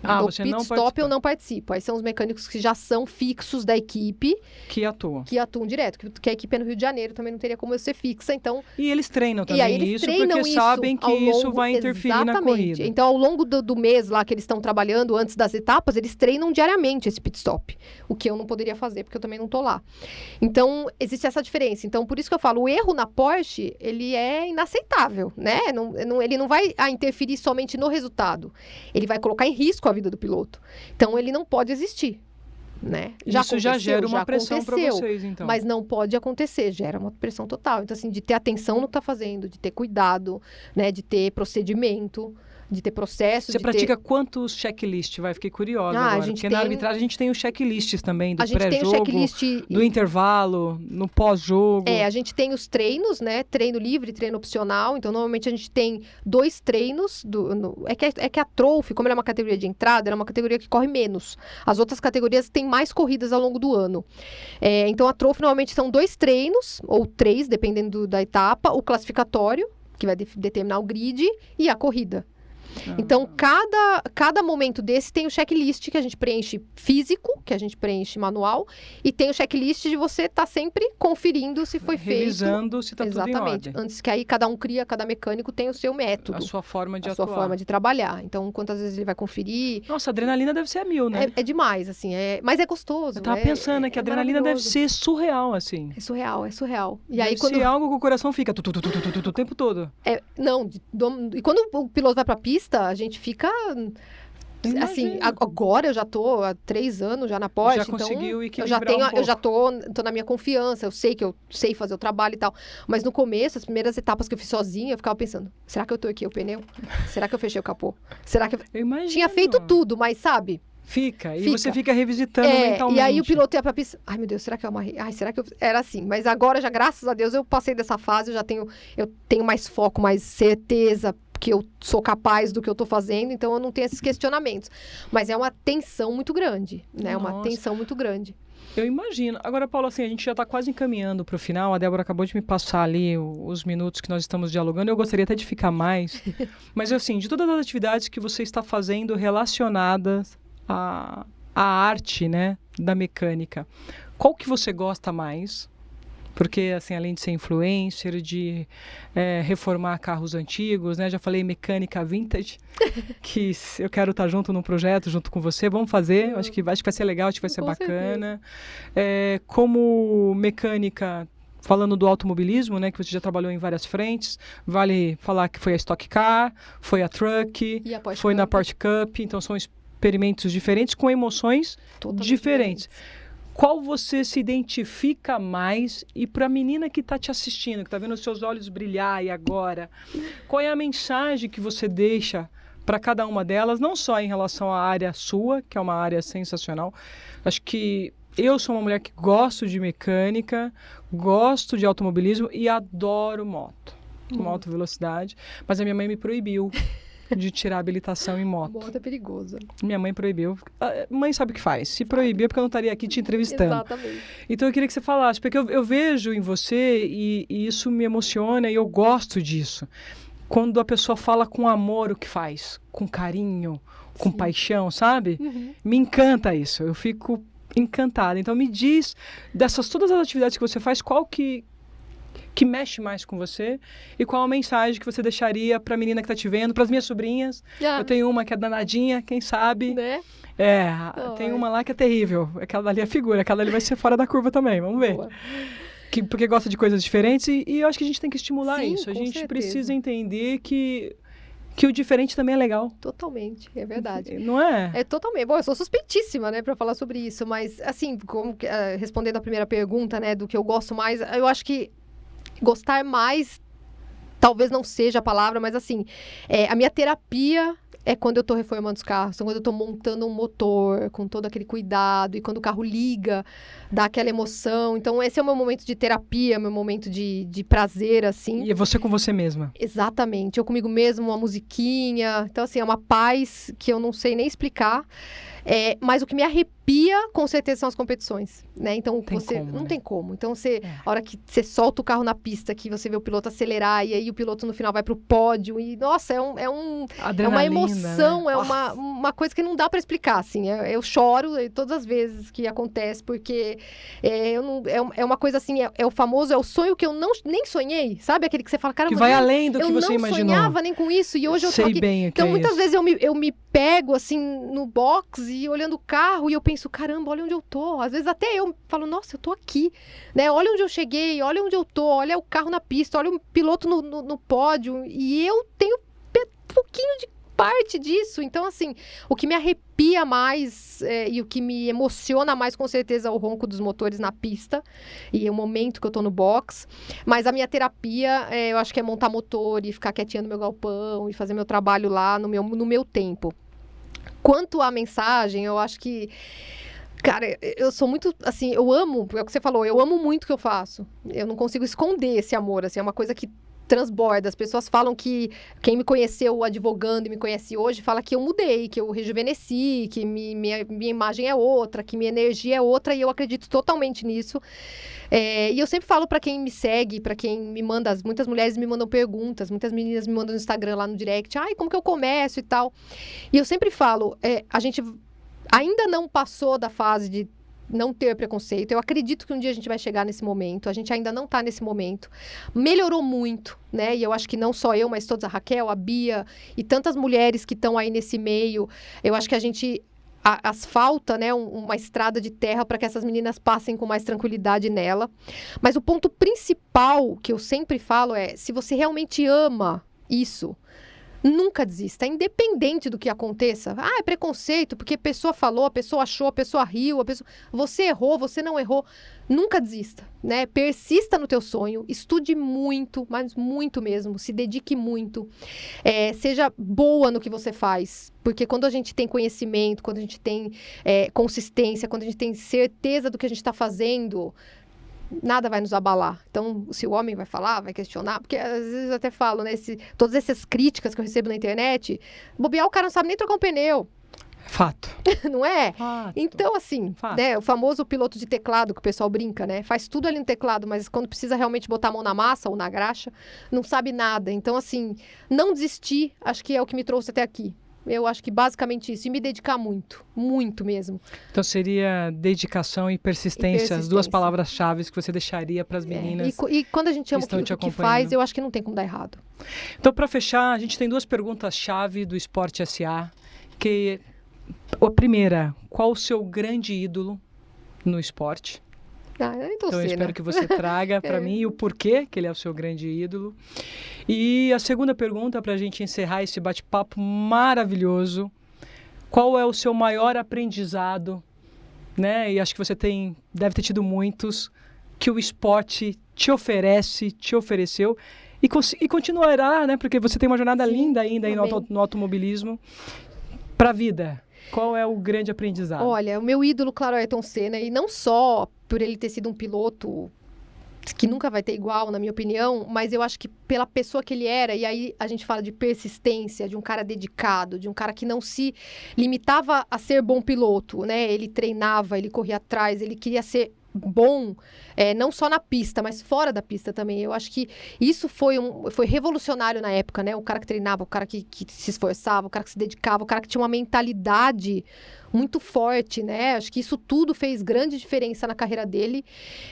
S1: Ah,
S2: do
S1: você
S2: pit
S1: não
S2: stop
S1: participa.
S2: eu não participo. Aí são os mecânicos que já são fixos da equipe,
S1: Que atuam.
S2: que atuam direto. Que a equipe é no Rio de Janeiro, também não teria como eu ser fixa, então...
S1: E eles treinam
S2: E aí
S1: também
S2: eles
S1: isso,
S2: treinam
S1: porque
S2: isso
S1: sabem que
S2: ao
S1: isso
S2: longo-
S1: vai interferir na
S2: Exatamente.
S1: corrida.
S2: Então, ao longo do mês lá que eles estão trabalhando, antes das etapas, eles treinam diariamente esse pit stop. O que eu não poderia fazer, porque eu também não tô lá. Então, existe essa diferença. Então, por isso que eu falo, o erro na Porsche, ele é inaceitável, né? Ele não vai interferir somente no resultado. Ele vai colocar em risco a vida do piloto. Então, ele não pode existir, né?
S1: Isso já
S2: aconteceu,
S1: gera uma
S2: já
S1: pressão para
S2: aconteceu.
S1: vocês, então.
S2: Mas não pode acontecer, gera uma pressão total. Então, assim, de ter atenção no que tá fazendo, de ter cuidado, né? De ter procedimento, de ter processo.
S1: Você
S2: de
S1: pratica quantos checklists? Fiquei curiosa
S2: Ah, a
S1: agora.
S2: gente
S1: Porque na
S2: tem-
S1: arbitragem a gente tem os checklists também, do
S2: A gente tem o
S1: pré-jogo,
S2: checklist.
S1: do intervalo, no pós-jogo.
S2: A gente tem os treinos, né? Treino livre, treino opcional. Então, normalmente a gente tem 2 treinos. É que a Trophy, como ela é uma categoria de entrada, ela é uma categoria que corre menos. As outras categorias têm mais corridas ao longo do ano. Então, a Trophy normalmente são 2 treinos, ou 3, dependendo da etapa. O classificatório, que vai determinar o grid, e a corrida. Então, cada momento desse tem o checklist que a gente preenche físico, que a gente preenche manual, e tem o checklist de você estar sempre conferindo se foi
S1: Revisando se tá
S2: feito.
S1: tudo em
S2: Exatamente.
S1: ordem.
S2: Antes que aí cada mecânico tem o seu método,
S1: A sua forma de
S2: a
S1: atuar.
S2: sua forma de trabalhar. Então, quantas vezes ele vai conferir.
S1: Nossa, a adrenalina deve ser a 1000, né?
S2: É demais, assim. Mas é gostoso.
S1: Eu tava pensando que a adrenalina deve
S2: maravilhoso.
S1: ser surreal, assim.
S2: É surreal, é surreal. E
S1: Deve
S2: aí, quando.
S1: ser algo que o coração fica o tempo todo.
S2: E quando o piloto vai pra pista, a gente fica. Assim,
S1: Imagino.
S2: agora eu já tô há 3 anos já na Porsche,
S1: Já
S2: então
S1: conseguiu
S2: eu já
S1: equilibrar
S2: eu já tô na minha confiança, eu sei que eu sei fazer o trabalho e tal. Mas no começo, as primeiras etapas que eu fiz sozinha, eu ficava pensando, será que eu torquei o pneu? Será que eu fechei o capô? Será que eu...
S1: Eu imagino.
S2: Tinha feito tudo, mas sabe?
S1: Fica. E
S2: Fica.
S1: você fica revisitando mentalmente.
S2: E aí o piloto ia pra pista, ai meu Deus, será que eu amarrei? Ai, será que eu... Era assim, mas agora já, graças a Deus, eu passei dessa fase, eu tenho mais foco, mais certeza que eu sou capaz do que eu tô fazendo, então eu não tenho esses questionamentos. Mas é uma tensão muito grande, né? Uma
S1: Nossa.
S2: tensão muito grande.
S1: Eu imagino. Agora, Paulo, assim, a gente já está quase encaminhando para o final. A Débora acabou de me passar ali os minutos que nós estamos dialogando. Eu gostaria até de ficar mais. Mas, assim, de todas as atividades que você está fazendo relacionadas à arte, né, da mecânica, qual que você gosta mais? Porque, assim, além de ser influencer, de reformar carros antigos, né? Já falei mecânica vintage, que eu quero estar junto num projeto, junto com você. Vamos fazer, acho que vai ser legal, acho que vai ser
S2: Com
S1: bacana. Como mecânica, falando do automobilismo, né? Que você já trabalhou em várias frentes. Vale falar que foi a Stock Car, foi a Truck,
S2: E a Porsche
S1: foi na
S2: Cup,
S1: Porsche Cup. Então, são experimentos diferentes, com emoções
S2: totalmente
S1: diferentes. Qual você se identifica mais? E para a menina que está te assistindo, que está vendo os seus olhos brilhar e agora, qual é a mensagem que você deixa para cada uma delas, não só em relação à área sua, que é uma área sensacional. Acho que eu sou uma mulher que gosto de mecânica, gosto de automobilismo e adoro moto, uma alta velocidade, mas a minha mãe me proibiu de tirar a habilitação em moto.
S2: Moto é perigoso.
S1: Minha mãe proibiu. Mãe sabe o que faz. Se proibir é porque eu não estaria aqui te entrevistando.
S2: Exatamente.
S1: Então eu queria que você falasse, porque eu vejo em você e isso me emociona e eu gosto disso. Quando a pessoa fala com amor o que faz, com carinho, com
S2: Sim.
S1: paixão, sabe?
S2: Uhum.
S1: Me encanta isso. Eu fico encantada. Então me diz, dessas todas as atividades que você faz, qual que mexe mais com você e qual a mensagem que você deixaria para a menina que está te vendo, para as minhas sobrinhas. Eu tenho uma que é danadinha, quem sabe.
S2: Né?
S1: Tem uma lá que é terrível. Aquela ali é figura, aquela ali vai ser fora da curva também, vamos ver.
S2: Boa.
S1: Porque gosta de coisas diferentes e eu acho que a gente tem que estimular
S2: Sim,
S1: isso. A
S2: com
S1: gente
S2: certeza.
S1: precisa entender que o diferente também é legal.
S2: Totalmente, é verdade.
S1: Não é?
S2: É totalmente. Bom, eu sou suspeitíssima, né, para falar sobre isso, mas, assim, respondendo a primeira pergunta, né, do que eu gosto mais, eu acho que gostar mais, talvez não seja a palavra, mas, assim, a minha terapia é quando eu tô reformando os carros, quando eu tô montando um motor, com todo aquele cuidado, e quando o carro liga, dá aquela emoção. Então, esse é o meu momento de terapia, meu momento de prazer, assim.
S1: E é você com você mesma.
S2: Exatamente. Eu comigo mesmo, uma musiquinha. Então, assim, é uma paz que eu não sei nem explicar. Mas o que me arrepia, com certeza, são as competições, né? Então, não tem como. Então, a hora que você solta o carro na pista, que você vê o piloto acelerar, e aí o piloto, no final, vai pro pódio. E, nossa, é uma emoção, né? Uma coisa que não dá para explicar, assim. Eu choro todas as vezes que acontece, porque é uma coisa, assim, é o famoso, é o sonho que eu nem sonhei, sabe? Aquele que você fala, caramba,
S1: que vai além do que você imaginou.
S2: Eu não sonhava nem com isso, e hoje eu tô aqui.
S1: Bem o que
S2: então, muitas vezes eu me pego, assim, no box e olhando o carro e eu penso, caramba, olha onde eu tô. Às vezes até eu falo, nossa, eu tô aqui, né? Olha onde eu cheguei, olha onde eu tô, olha o carro na pista, olha o piloto no pódio. E eu tenho um pouquinho de parte disso. Então, assim, o que me arrepia mais e o que me emociona mais, com certeza, é o ronco dos motores na pista e é o momento que eu tô no box. Mas a minha terapia, eu acho que é montar motor e ficar quietinha no meu galpão e fazer meu trabalho lá no meu tempo. Quanto à mensagem, eu acho que, cara, eu sou muito, assim, eu amo, é o que você falou, eu amo muito o que eu faço. Eu não consigo esconder esse amor, assim, é uma coisa que transborda. As pessoas falam que quem me conheceu advogando e me conhece hoje fala que eu mudei, que eu rejuvenesci, que minha imagem é outra, que minha energia é outra, e eu acredito totalmente nisso. E eu sempre falo para quem me segue, para quem me manda, muitas mulheres me mandam perguntas, muitas meninas me mandam no Instagram, lá no direct, como que eu começo e tal. E eu sempre falo, a gente ainda não passou da fase de não ter preconceito. Eu acredito que um dia a gente vai chegar nesse momento. A gente ainda não está nesse momento. Melhorou muito, né? E eu acho que não só eu, mas todos, a Raquel, a Bia e tantas mulheres que estão aí nesse meio. Eu acho que a gente asfalta, né, uma estrada de terra para que essas meninas passem com mais tranquilidade nela. Mas o ponto principal que eu sempre falo é, se você realmente ama isso, nunca desista, independente do que aconteça. É preconceito, porque a pessoa falou, a pessoa achou, a pessoa riu, você errou, você não errou. Nunca desista, né? Persista no teu sonho, estude muito, mas muito mesmo, se dedique muito. Seja boa no que você faz, porque quando a gente tem conhecimento, quando a gente tem consistência, quando a gente tem certeza do que a gente está fazendo, nada vai nos abalar. Então, se o homem vai falar, vai questionar, porque às vezes eu até falo, né? Todas essas críticas que eu recebo na internet, bobear, o cara não sabe nem trocar um pneu.
S1: Fato.
S2: Não é?
S1: Fato.
S2: Então, assim, né, o famoso piloto de teclado que o pessoal brinca, né? Faz tudo ali no teclado, mas quando precisa realmente botar a mão na massa ou na graxa, não sabe nada. Então, assim, não desistir, acho que é o que me trouxe até aqui. Eu acho que basicamente isso. E me dedicar muito. Muito mesmo.
S1: Então seria dedicação e persistência, as duas palavras-chave que você deixaria para as meninas.
S2: E quando a gente ama o que faz, eu acho que não tem como dar errado.
S1: Então, para fechar, a gente tem duas perguntas-chave do Esporte SA. Que a primeira, qual o seu grande ídolo no esporte? Então eu espero que você traga para mim o porquê que ele é o seu grande ídolo. E a segunda pergunta, para a gente encerrar esse bate-papo maravilhoso, qual é o seu maior aprendizado, né? E acho que você deve ter tido muitos, que o esporte te ofereceu e continuará, né? Porque você tem uma jornada linda ainda aí no automobilismo para a vida. Qual é o grande aprendizado?
S2: Olha, o meu ídolo, claro, é Ayrton Senna, e não só por ele ter sido um piloto que nunca vai ter igual, na minha opinião, mas eu acho que pela pessoa que ele era, e aí a gente fala de persistência, de um cara dedicado, de um cara que não se limitava a ser bom piloto, né? Ele treinava, ele corria atrás, ele queria ser bom, não só na pista, mas fora da pista também. Eu acho que isso foi revolucionário na época, né? O cara que treinava, o cara que se esforçava, o cara que se dedicava, o cara que tinha uma mentalidade muito forte, né? Acho que isso tudo fez grande diferença na carreira dele.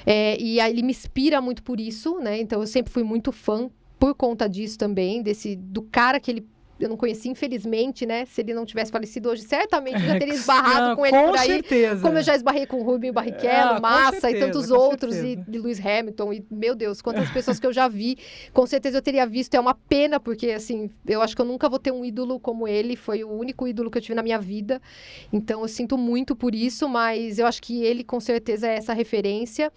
S2: E aí ele me inspira muito por isso, né? Então eu sempre fui muito fã por conta disso também, do cara que eu não conheci, infelizmente, né? Se ele não tivesse falecido hoje, certamente eu já teria esbarrado com ele por aí.
S1: Certeza.
S2: Como eu já esbarrei com o Rubinho Barrichello, Massa e tantos outros, e Lewis Hamilton, e meu Deus, quantas pessoas que eu já vi, com certeza eu teria visto. É uma pena, porque assim, eu acho que eu nunca vou ter um ídolo como ele, foi o único ídolo que eu tive na minha vida. Então eu sinto muito por isso, mas eu acho que ele com certeza é essa referência.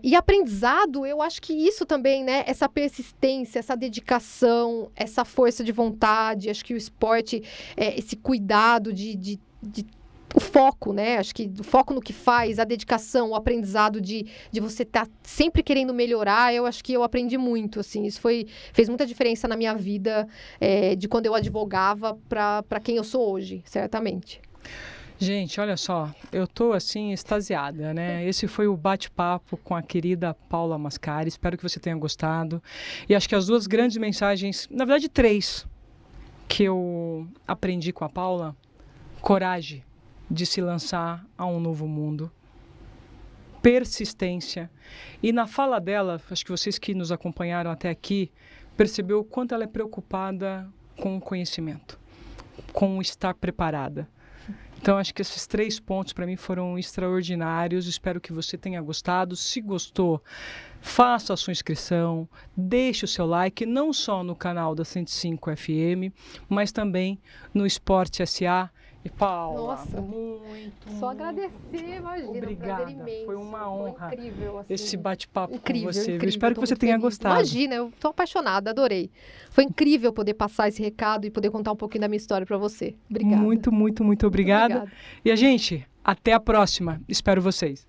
S2: E aprendizado, eu acho que isso também, né? Essa persistência, essa dedicação, essa força de vontade, acho que o esporte, esse cuidado o foco, né? Acho que o foco no que faz, a dedicação, o aprendizado de você estar sempre querendo melhorar, eu acho que eu aprendi muito, assim. Isso fez muita diferença na minha vida, de quando eu advogava para quem eu sou hoje, certamente.
S1: Gente, olha só, eu tô assim extasiada, né? Esse foi o bate-papo com a querida Paula Mascari. Espero que você tenha gostado. E acho que as duas grandes mensagens, na verdade 3, que eu aprendi com a Paula: coragem de se lançar a um novo mundo, persistência. E na fala dela, acho que vocês que nos acompanharam até aqui percebeu o quanto ela é preocupada com o conhecimento, com estar preparada. Então, acho que esses 3 pontos para mim foram extraordinários. Espero que você tenha gostado. Se gostou, faça a sua inscrição, deixe o seu like, não só no canal da 105 FM, mas também no Esporte SA. E Paula,
S2: nossa, só agradecer, imagina.
S1: Obrigada,
S2: um
S1: foi uma honra.
S2: Foi incrível, assim.
S1: Esse bate-papo com você.
S2: Incrível,
S1: Espero que você tenha
S2: feliz.
S1: gostado.
S2: Imagina, eu tô apaixonada, adorei. Foi incrível poder passar esse recado e poder contar um pouquinho da minha história para você. Obrigada.
S1: Muito, muito, muito obrigada. E a gente, até a próxima. Espero vocês.